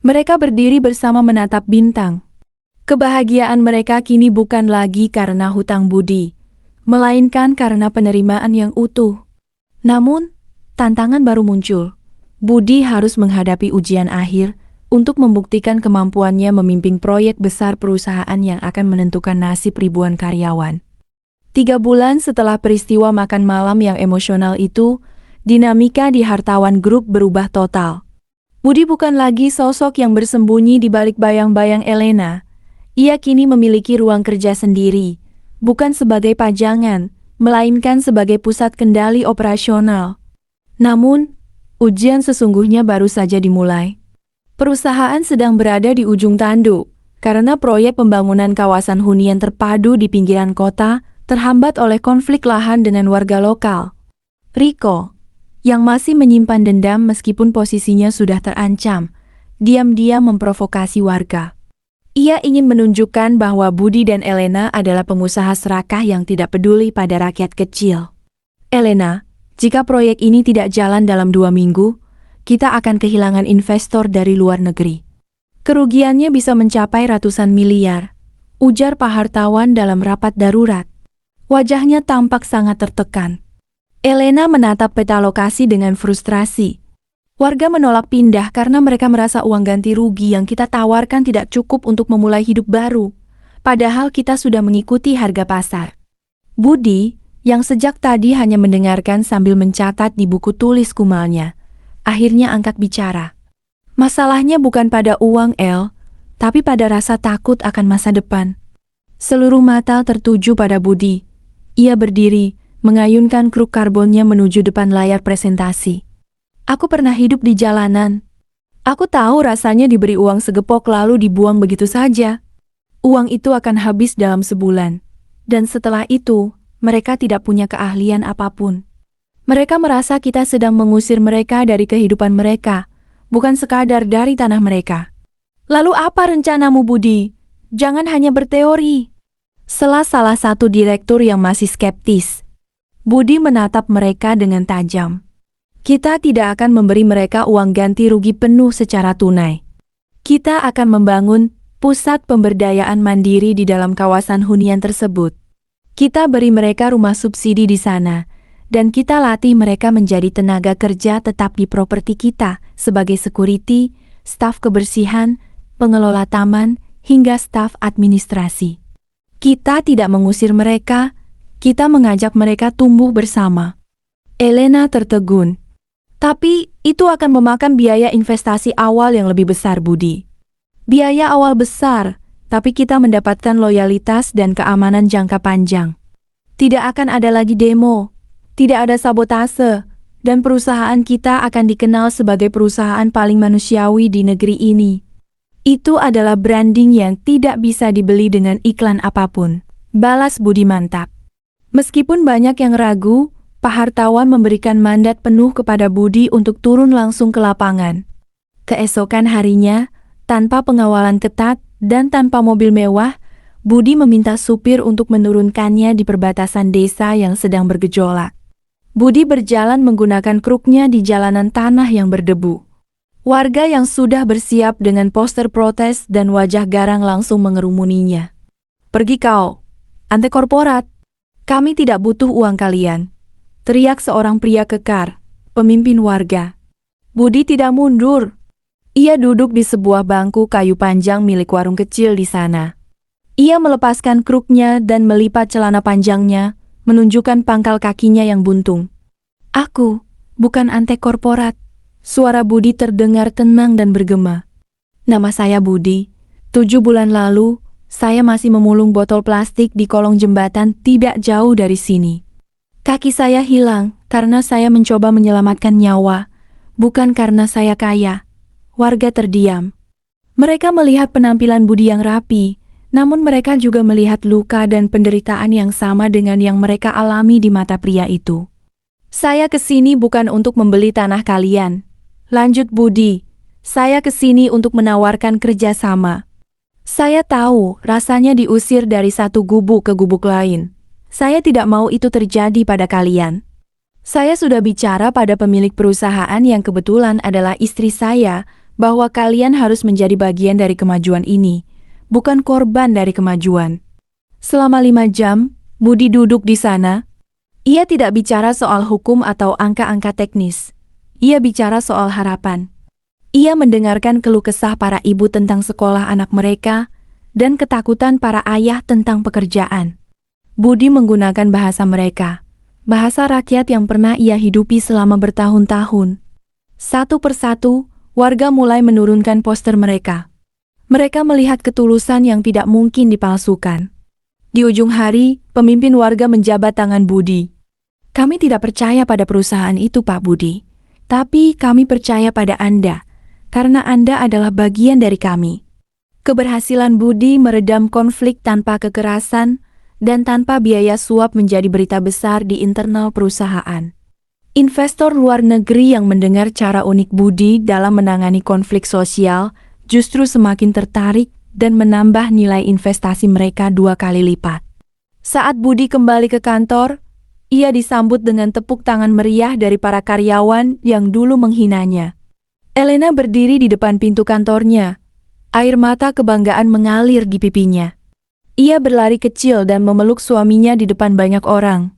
Mereka berdiri bersama menatap bintang. Kebahagiaan mereka kini bukan lagi karena hutang budi, melainkan karena penerimaan yang utuh. Namun, tantangan baru muncul. Budi harus menghadapi ujian akhir untuk membuktikan kemampuannya memimpin proyek besar perusahaan yang akan menentukan nasib ribuan karyawan. 3 bulan setelah peristiwa makan malam yang emosional itu, dinamika di Hartawan Group berubah total. Budi bukan lagi sosok yang bersembunyi di balik bayang-bayang Elena. Ia kini memiliki ruang kerja sendiri, bukan sebagai pajangan, melainkan sebagai pusat kendali operasional. Namun, ujian sesungguhnya baru saja dimulai. Perusahaan sedang berada di ujung tanduk, karena proyek pembangunan kawasan hunian terpadu di pinggiran kota terhambat oleh konflik lahan dengan warga lokal. Riko, yang masih menyimpan dendam meskipun posisinya sudah terancam, diam-diam memprovokasi warga. Ia ingin menunjukkan bahwa Budi dan Elena adalah pengusaha serakah yang tidak peduli pada rakyat kecil. Elena, jika proyek ini tidak jalan dalam 2 minggu, kita akan kehilangan investor dari luar negeri. Kerugiannya bisa mencapai ratusan miliar, ujar Pak Hartawan dalam rapat darurat. Wajahnya tampak sangat tertekan. Elena menatap peta lokasi dengan frustrasi. Warga menolak pindah karena mereka merasa uang ganti rugi yang kita tawarkan tidak cukup untuk memulai hidup baru, padahal kita sudah mengikuti harga pasar. Budi, yang sejak tadi hanya mendengarkan sambil mencatat di buku tulis kumalnya, akhirnya angkat bicara. Masalahnya bukan pada uang, El, tapi pada rasa takut akan masa depan. Seluruh mata tertuju pada Budi. Ia berdiri, mengayunkan kruk karbonnya menuju depan layar presentasi. Aku pernah hidup di jalanan. Aku tahu rasanya diberi uang segepok lalu dibuang begitu saja. Uang itu akan habis dalam sebulan. Dan setelah itu, mereka tidak punya keahlian apapun. Mereka merasa kita sedang mengusir mereka dari kehidupan mereka, bukan sekadar dari tanah mereka. Lalu apa rencanamu, Budi? Jangan hanya berteori. Sela salah satu direktur yang masih skeptis. Budi menatap mereka dengan tajam. Kita tidak akan memberi mereka uang ganti rugi penuh secara tunai. Kita akan membangun pusat pemberdayaan mandiri di dalam kawasan hunian tersebut. Kita beri mereka rumah subsidi di sana, dan kita latih mereka menjadi tenaga kerja tetap di properti kita sebagai security, staf kebersihan, pengelola taman, hingga staf administrasi. Kita tidak mengusir mereka, kita mengajak mereka tumbuh bersama. Elena tertegun. Tapi itu akan memakan biaya investasi awal yang lebih besar, Budi. Biaya awal besar, tapi kita mendapatkan loyalitas dan keamanan jangka panjang. Tidak akan ada lagi demo, tidak ada sabotase, dan perusahaan kita akan dikenal sebagai perusahaan paling manusiawi di negeri ini. Itu adalah branding yang tidak bisa dibeli dengan iklan apapun, balas Budi mantap. Meskipun banyak yang ragu, Pak Hartawan memberikan mandat penuh kepada Budi untuk turun langsung ke lapangan. Keesokan harinya, tanpa pengawalan ketat, Dan tanpa mobil mewah, Budi meminta supir untuk menurunkannya di perbatasan desa yang sedang bergejolak. Budi berjalan menggunakan kruknya di jalanan tanah yang berdebu. Warga yang sudah bersiap dengan poster protes dan wajah garang langsung mengerumuninya. "Pergi kau, antek korporat. Kami tidak butuh uang kalian," teriak seorang pria kekar, pemimpin warga. Budi tidak mundur. Ia duduk di sebuah bangku kayu panjang milik warung kecil di sana. Ia melepaskan kruknya dan melipat celana panjangnya, menunjukkan pangkal kakinya yang buntung. "Aku, bukan antek korporat." Suara Budi terdengar tenang dan bergema. "Nama saya Budi. 7 bulan lalu, saya masih memulung botol plastik di kolong jembatan tidak jauh dari sini. Kaki saya hilang karena saya mencoba menyelamatkan nyawa, bukan karena saya kaya." Warga terdiam. Mereka melihat penampilan Budi yang rapi, namun mereka juga melihat luka dan penderitaan yang sama dengan yang mereka alami di mata pria itu. "Saya kesini bukan untuk membeli tanah kalian," lanjut Budi. "Saya kesini untuk menawarkan kerjasama. Saya tahu rasanya diusir dari satu gubuk ke gubuk lain. Saya tidak mau itu terjadi pada kalian. Saya sudah bicara pada pemilik perusahaan yang kebetulan adalah istri saya, bahwa kalian harus menjadi bagian dari kemajuan ini, bukan korban dari kemajuan." Selama 5 jam, Budi duduk di sana. Ia tidak bicara soal hukum atau angka-angka teknis. Ia bicara soal harapan. Ia mendengarkan keluh kesah para ibu tentang sekolah anak mereka dan ketakutan para ayah tentang pekerjaan. Budi menggunakan bahasa mereka, bahasa rakyat yang pernah ia hidupi selama bertahun-tahun. Satu persatu, warga mulai menurunkan poster mereka. Mereka melihat ketulusan yang tidak mungkin dipalsukan. Di ujung hari, pemimpin warga menjabat tangan Budi. "Kami tidak percaya pada perusahaan itu, Pak Budi. Tapi kami percaya pada Anda, karena Anda adalah bagian dari kami." Keberhasilan Budi meredam konflik tanpa kekerasan dan tanpa biaya suap menjadi berita besar di internal perusahaan. Investor luar negeri yang mendengar cara unik Budi dalam menangani konflik sosial justru semakin tertarik dan menambah nilai investasi mereka 2 kali lipat. Saat Budi kembali ke kantor, ia disambut dengan tepuk tangan meriah dari para karyawan yang dulu menghinanya. Elena berdiri di depan pintu kantornya. Air mata kebanggaan mengalir di pipinya. Ia berlari kecil dan memeluk suaminya di depan banyak orang.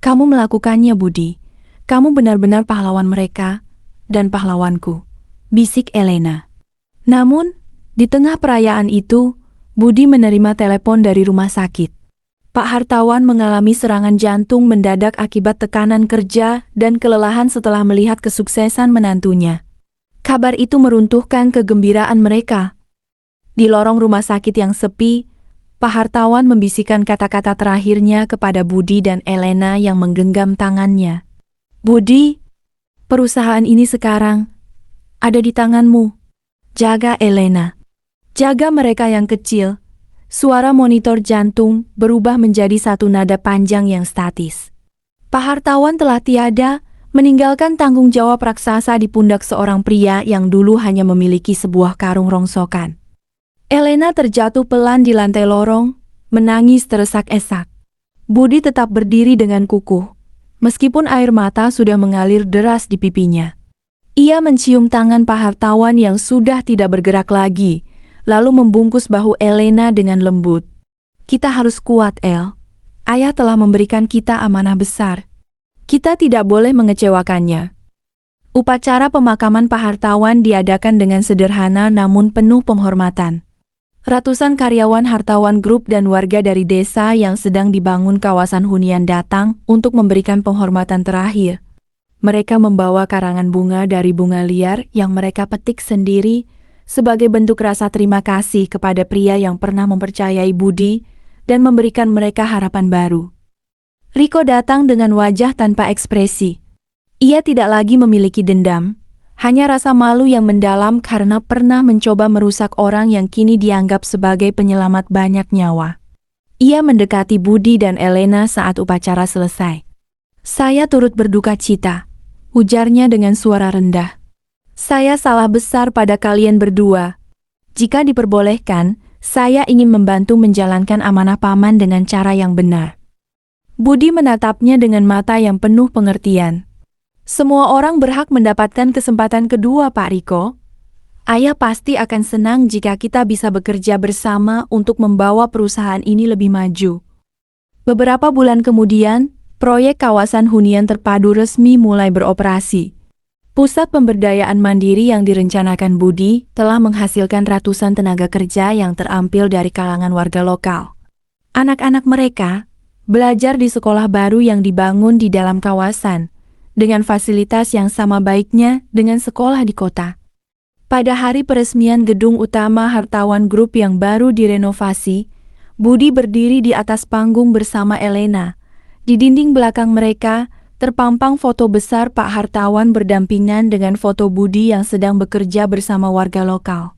"Kamu melakukannya, Budi. Kamu benar-benar pahlawan mereka dan pahlawanku," bisik Elena. Namun, di tengah perayaan itu, Budi menerima telepon dari rumah sakit. Pak Hartawan mengalami serangan jantung mendadak akibat tekanan kerja dan kelelahan setelah melihat kesuksesan menantunya. Kabar itu meruntuhkan kegembiraan mereka. Di lorong rumah sakit yang sepi, Pak Hartawan membisikkan kata-kata terakhirnya kepada Budi dan Elena yang menggenggam tangannya. "Budi, perusahaan ini sekarang ada di tanganmu. Jaga Elena. Jaga mereka yang kecil." Suara monitor jantung berubah menjadi satu nada panjang yang statis. Pak Hartawan telah tiada, meninggalkan tanggung jawab raksasa di pundak seorang pria yang dulu hanya memiliki sebuah karung rongsokan. Elena terjatuh pelan di lantai lorong, menangis teresak-esak. Budi tetap berdiri dengan kukuh, meskipun air mata sudah mengalir deras di pipinya. Ia mencium tangan Pak Hartawan yang sudah tidak bergerak lagi, lalu membungkus bahu Elena dengan lembut. "Kita harus kuat, El. Ayah telah memberikan kita amanah besar. Kita tidak boleh mengecewakannya." Upacara pemakaman Pak Hartawan diadakan dengan sederhana namun penuh penghormatan. Ratusan karyawan Hartawan Group dan warga dari desa yang sedang dibangun kawasan hunian datang untuk memberikan penghormatan terakhir. Mereka membawa karangan bunga dari bunga liar yang mereka petik sendiri sebagai bentuk rasa terima kasih kepada pria yang pernah mempercayai Budi dan memberikan mereka harapan baru. Riko datang dengan wajah tanpa ekspresi. Ia tidak lagi memiliki dendam, hanya rasa malu yang mendalam karena pernah mencoba merusak orang yang kini dianggap sebagai penyelamat banyak nyawa. Ia mendekati Budi dan Elena saat upacara selesai. "Saya turut berduka cita," ujarnya dengan suara rendah. "Saya salah besar pada kalian berdua. Jika diperbolehkan, Saya ingin membantu menjalankan amanah paman dengan cara yang benar. Budi menatapnya dengan mata yang penuh pengertian. Semua orang berhak mendapatkan kesempatan kedua, Pak Riko. Ayah pasti akan senang jika kita bisa bekerja bersama untuk membawa perusahaan ini lebih maju. Beberapa bulan kemudian, proyek kawasan hunian terpadu resmi mulai beroperasi. Pusat pemberdayaan mandiri yang direncanakan Budi telah menghasilkan ratusan tenaga kerja yang terampil dari kalangan warga lokal. Anak-anak mereka belajar di sekolah baru yang dibangun di dalam kawasan, dengan fasilitas yang sama baiknya dengan sekolah di kota. Pada hari peresmian gedung utama Hartawan Group yang baru direnovasi, Budi berdiri di atas panggung bersama Elena. Di dinding belakang mereka, terpampang foto besar Pak Hartawan berdampingan dengan foto Budi yang sedang bekerja bersama warga lokal.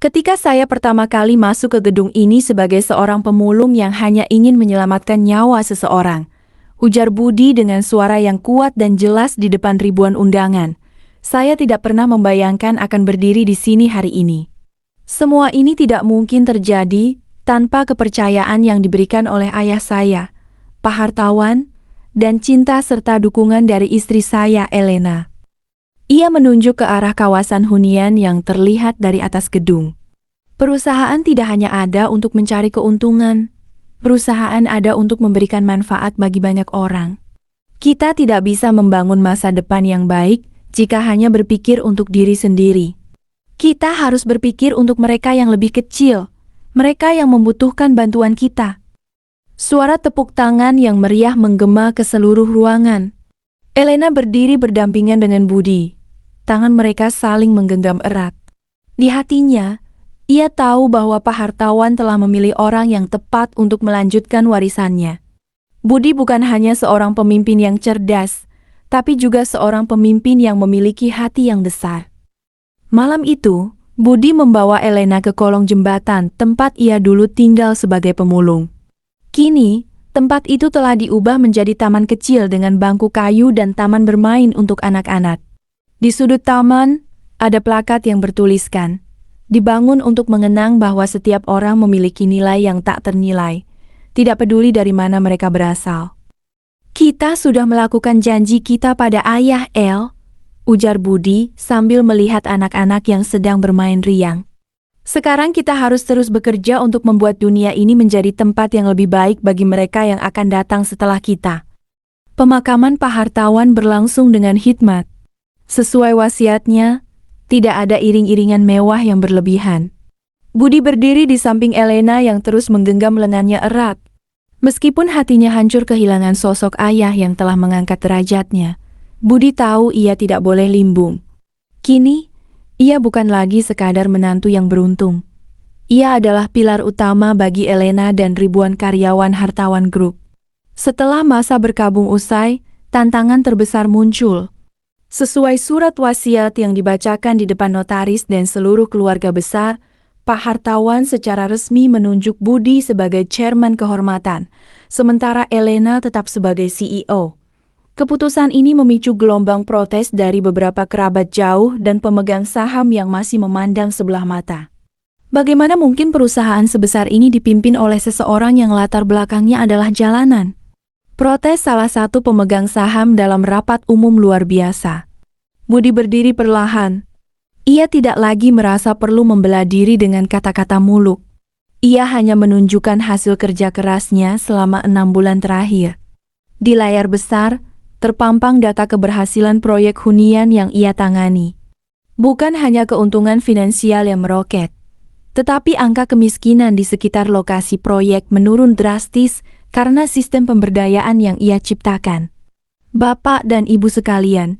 Ketika saya pertama kali masuk ke gedung ini sebagai seorang pemulung yang hanya ingin menyelamatkan nyawa seseorang, ujar Budi dengan suara yang kuat dan jelas di depan ribuan undangan. Saya tidak pernah membayangkan akan berdiri di sini hari ini. Semua ini tidak mungkin terjadi tanpa kepercayaan yang diberikan oleh ayah saya, Pak Hartawan, dan cinta serta dukungan dari istri saya, Elena. Ia menunjuk ke arah kawasan hunian yang terlihat dari atas gedung. Perusahaan tidak hanya ada untuk mencari keuntungan. Perusahaan ada untuk memberikan manfaat bagi banyak orang. Kita tidak bisa membangun masa depan yang baik jika hanya berpikir untuk diri sendiri. Kita harus berpikir untuk mereka yang lebih kecil, mereka yang membutuhkan bantuan kita. Suara tepuk tangan yang meriah menggema ke seluruh ruangan. Elena berdiri berdampingan dengan Budi. Tangan mereka saling menggenggam erat. Di hatinya, ia tahu bahwa Pak Hartawan telah memilih orang yang tepat untuk melanjutkan warisannya. Budi bukan hanya seorang pemimpin yang cerdas, tapi juga seorang pemimpin yang memiliki hati yang besar. Malam itu, Budi membawa Elena ke kolong jembatan tempat ia dulu tinggal sebagai pemulung. Kini, tempat itu telah diubah menjadi taman kecil dengan bangku kayu dan taman bermain untuk anak-anak. Di sudut taman, ada plakat yang bertuliskan, dibangun untuk mengenang bahwa setiap orang memiliki nilai yang tak ternilai, tidak peduli dari mana mereka berasal. Kita sudah melakukan janji kita pada ayah, El, ujar Budi sambil melihat anak-anak yang sedang bermain riang. Sekarang kita harus terus bekerja untuk membuat dunia ini menjadi tempat yang lebih baik bagi mereka yang akan datang setelah kita. Pemakaman Pak Hartawan berlangsung dengan hikmat. Sesuai wasiatnya, tidak ada iring-iringan mewah yang berlebihan. Budi berdiri di samping Elena yang terus menggenggam lengannya erat. Meskipun hatinya hancur kehilangan sosok ayah yang telah mengangkat derajatnya, Budi tahu ia tidak boleh limbung. Kini, ia bukan lagi sekadar menantu yang beruntung. Ia adalah pilar utama bagi Elena dan ribuan karyawan Hartawan Group. Setelah masa berkabung usai, tantangan terbesar muncul. Sesuai surat wasiat yang dibacakan di depan notaris dan seluruh keluarga besar, Pak Hartawan secara resmi menunjuk Budi sebagai chairman kehormatan, sementara Elena tetap sebagai CEO. Keputusan ini memicu gelombang protes dari beberapa kerabat jauh dan pemegang saham yang masih memandang sebelah mata. Bagaimana mungkin perusahaan sebesar ini dipimpin oleh seseorang yang latar belakangnya adalah jalanan? Protes salah satu pemegang saham dalam rapat umum luar biasa. Budi berdiri perlahan. Ia tidak lagi merasa perlu membela diri dengan kata-kata muluk. Ia hanya menunjukkan hasil kerja kerasnya selama 6 bulan terakhir. Di layar besar, terpampang data keberhasilan proyek hunian yang ia tangani. Bukan hanya keuntungan finansial yang meroket, tetapi angka kemiskinan di sekitar lokasi proyek menurun drastis karena sistem pemberdayaan yang ia ciptakan. Bapak dan Ibu sekalian,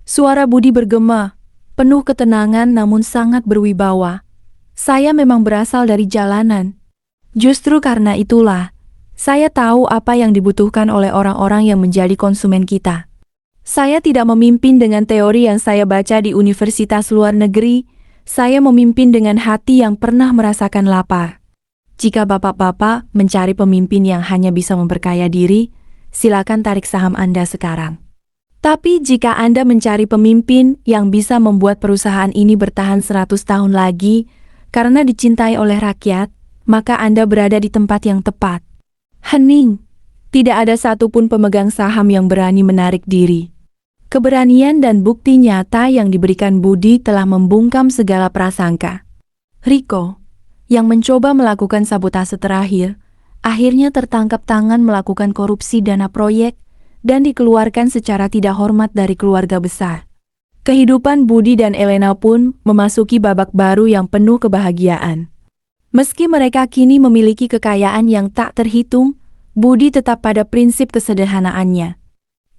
suara Budi bergema, penuh ketenangan namun sangat berwibawa. Saya memang berasal dari jalanan. Justru karena itulah, saya tahu apa yang dibutuhkan oleh orang-orang yang menjadi konsumen kita. Saya tidak memimpin dengan teori yang saya baca di universitas luar negeri, saya memimpin dengan hati yang pernah merasakan lapar. Jika bapak-bapak mencari pemimpin yang hanya bisa memperkaya diri, silakan tarik saham Anda sekarang. Tapi jika Anda mencari pemimpin yang bisa membuat perusahaan ini bertahan 100 tahun lagi, Karena dicintai oleh rakyat, maka Anda berada di tempat yang tepat. Hening. Tidak ada satupun pemegang saham yang berani menarik diri. Keberanian dan bukti nyata yang diberikan Budi telah membungkam segala prasangka. Riko, yang mencoba melakukan sabotase terakhir, akhirnya tertangkap tangan melakukan korupsi dana proyek dan dikeluarkan secara tidak hormat dari keluarga besar. Kehidupan Budi dan Elena pun memasuki babak baru yang penuh kebahagiaan. Meski mereka kini memiliki kekayaan yang tak terhitung, Budi tetap pada prinsip kesederhanaannya.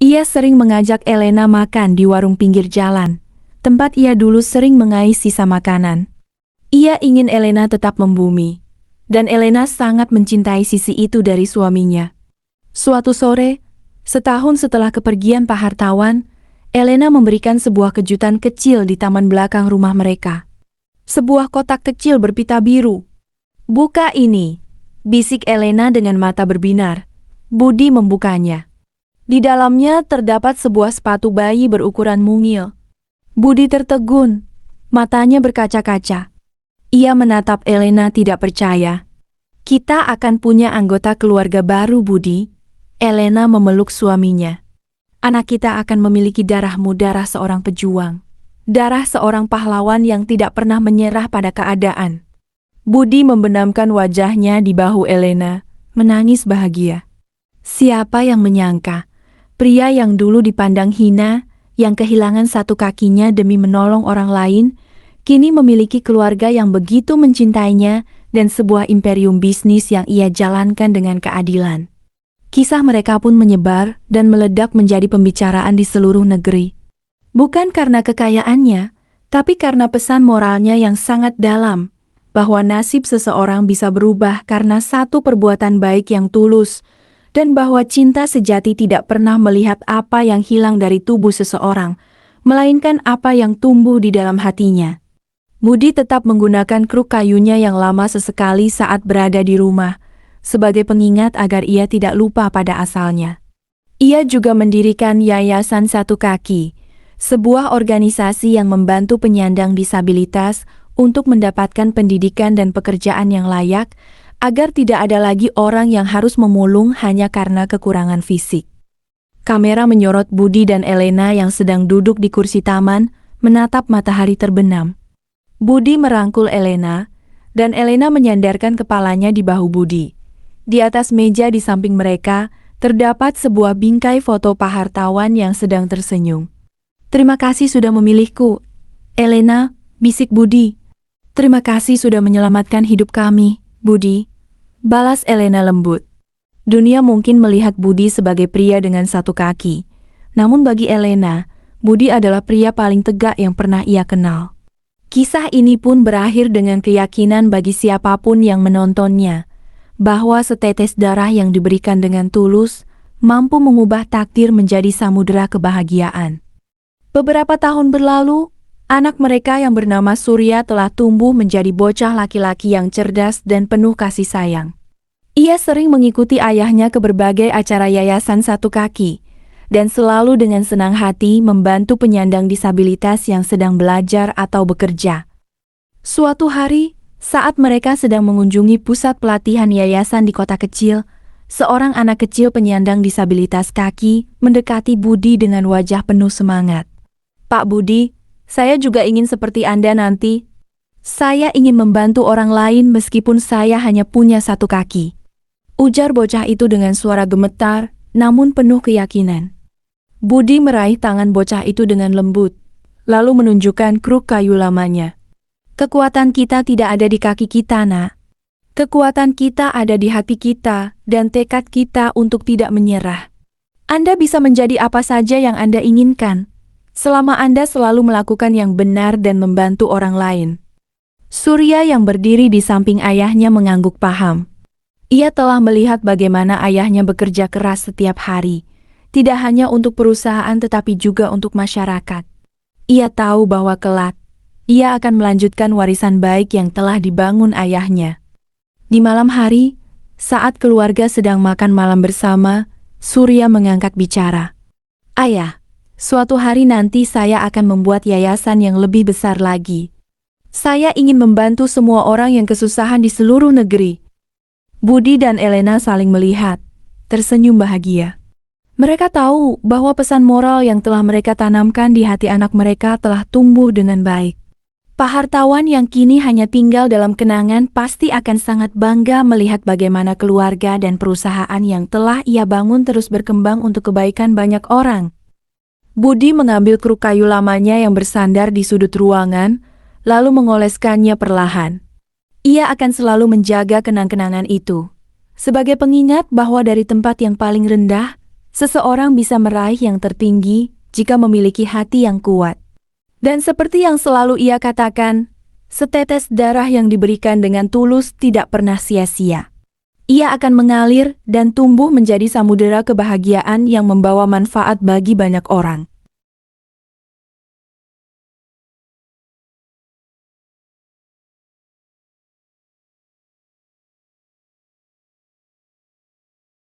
Ia sering mengajak Elena makan di warung pinggir jalan, tempat ia dulu sering mengais sisa makanan. Ia ingin Elena tetap membumi, dan Elena sangat mencintai sisi itu dari suaminya. Suatu sore, setahun setelah kepergian Pak Hartawan, Elena memberikan sebuah kejutan kecil di taman belakang rumah mereka. Sebuah kotak kecil berpita biru. "Buka ini," bisik Elena dengan mata berbinar. Budi membukanya. Di dalamnya terdapat sebuah sepatu bayi berukuran mungil. Budi tertegun, matanya berkaca-kaca. Ia menatap Elena tidak percaya. "Kita akan punya anggota keluarga baru, Budi." Elena memeluk suaminya. "Anak kita akan memiliki darahmu, darah seorang pejuang. Darah seorang pahlawan yang tidak pernah menyerah pada keadaan." Budi membenamkan wajahnya di bahu Elena, menangis bahagia. Siapa yang menyangka, pria yang dulu dipandang hina, yang kehilangan satu kakinya demi menolong orang lain, kini memiliki keluarga yang begitu mencintainya dan sebuah imperium bisnis yang ia jalankan dengan keadilan. Kisah mereka pun menyebar dan meledak menjadi pembicaraan di seluruh negeri. Bukan karena kekayaannya, tapi karena pesan moralnya yang sangat dalam, bahwa nasib seseorang bisa berubah karena satu perbuatan baik yang tulus, dan bahwa cinta sejati tidak pernah melihat apa yang hilang dari tubuh seseorang, melainkan apa yang tumbuh di dalam hatinya. Budi tetap menggunakan kruk kayunya yang lama sesekali saat berada di rumah, sebagai pengingat agar ia tidak lupa pada asalnya. Ia juga mendirikan Yayasan Satu Kaki, sebuah organisasi yang membantu penyandang disabilitas untuk mendapatkan pendidikan dan pekerjaan yang layak, agar tidak ada lagi orang yang harus memulung hanya karena kekurangan fisik. Kamera menyorot Budi dan Elena yang sedang duduk di kursi taman, menatap matahari terbenam. Budi merangkul Elena, dan Elena menyandarkan kepalanya di bahu Budi. Di atas meja di samping mereka, terdapat sebuah bingkai foto Pak Hartawan yang sedang tersenyum. "Terima kasih sudah memilihku, Elena," bisik Budi. "Terima kasih sudah menyelamatkan hidup kami, Budi," balas Elena lembut. Dunia mungkin melihat Budi sebagai pria dengan satu kaki, namun bagi Elena, Budi adalah pria paling tegak yang pernah ia kenal. Kisah ini pun berakhir dengan keyakinan bagi siapapun yang menontonnya, bahwa setetes darah yang diberikan dengan tulus, mampu mengubah takdir menjadi samudera kebahagiaan. Beberapa tahun berlalu, anak mereka yang bernama Surya telah tumbuh menjadi bocah laki-laki yang cerdas dan penuh kasih sayang. Ia sering mengikuti ayahnya ke berbagai acara Yayasan Satu Kaki, dan selalu dengan senang hati membantu penyandang disabilitas yang sedang belajar atau bekerja. Suatu hari, saat mereka sedang mengunjungi pusat pelatihan yayasan di kota kecil, seorang anak kecil penyandang disabilitas kaki mendekati Budi dengan wajah penuh semangat. "Pak Budi, saya juga ingin seperti Anda nanti. Saya ingin membantu orang lain meskipun saya hanya punya satu kaki," ujar bocah itu dengan suara gemetar, namun penuh keyakinan. Budi meraih tangan bocah itu dengan lembut, lalu menunjukkan kruk kayu lamanya. "Kekuatan kita tidak ada di kaki kita, Nak. Kekuatan kita ada di hati kita dan tekad kita untuk tidak menyerah. Anda bisa menjadi apa saja yang Anda inginkan, selama Anda selalu melakukan yang benar dan membantu orang lain." Surya yang berdiri di samping ayahnya mengangguk paham. Ia telah melihat bagaimana ayahnya bekerja keras setiap hari, tidak hanya untuk perusahaan tetapi juga untuk masyarakat. Ia tahu bahwa kelak, ia akan melanjutkan warisan baik yang telah dibangun ayahnya. Di malam hari, saat keluarga sedang makan malam bersama, Surya mengangkat bicara. "Ayah, suatu hari nanti saya akan membuat yayasan yang lebih besar lagi. Saya ingin membantu semua orang yang kesusahan di seluruh negeri. Budi dan Elena saling melihat, tersenyum bahagia. Mereka tahu bahwa pesan moral yang telah mereka tanamkan di hati anak mereka telah tumbuh dengan baik. Pak hartawan yang kini hanya tinggal dalam kenangan pasti akan sangat bangga melihat bagaimana keluarga dan perusahaan yang telah ia bangun terus berkembang untuk kebaikan banyak orang. Budi mengambil kruk kayu lamanya yang bersandar di sudut ruangan, lalu mengoleskannya perlahan. Ia akan selalu menjaga kenang-kenangan itu, sebagai pengingat bahwa dari tempat yang paling rendah, seseorang bisa meraih yang tertinggi jika memiliki hati yang kuat. Dan seperti yang selalu ia katakan, setetes darah yang diberikan dengan tulus tidak pernah sia-sia. Ia akan mengalir dan tumbuh menjadi samudera kebahagiaan yang membawa manfaat bagi banyak orang.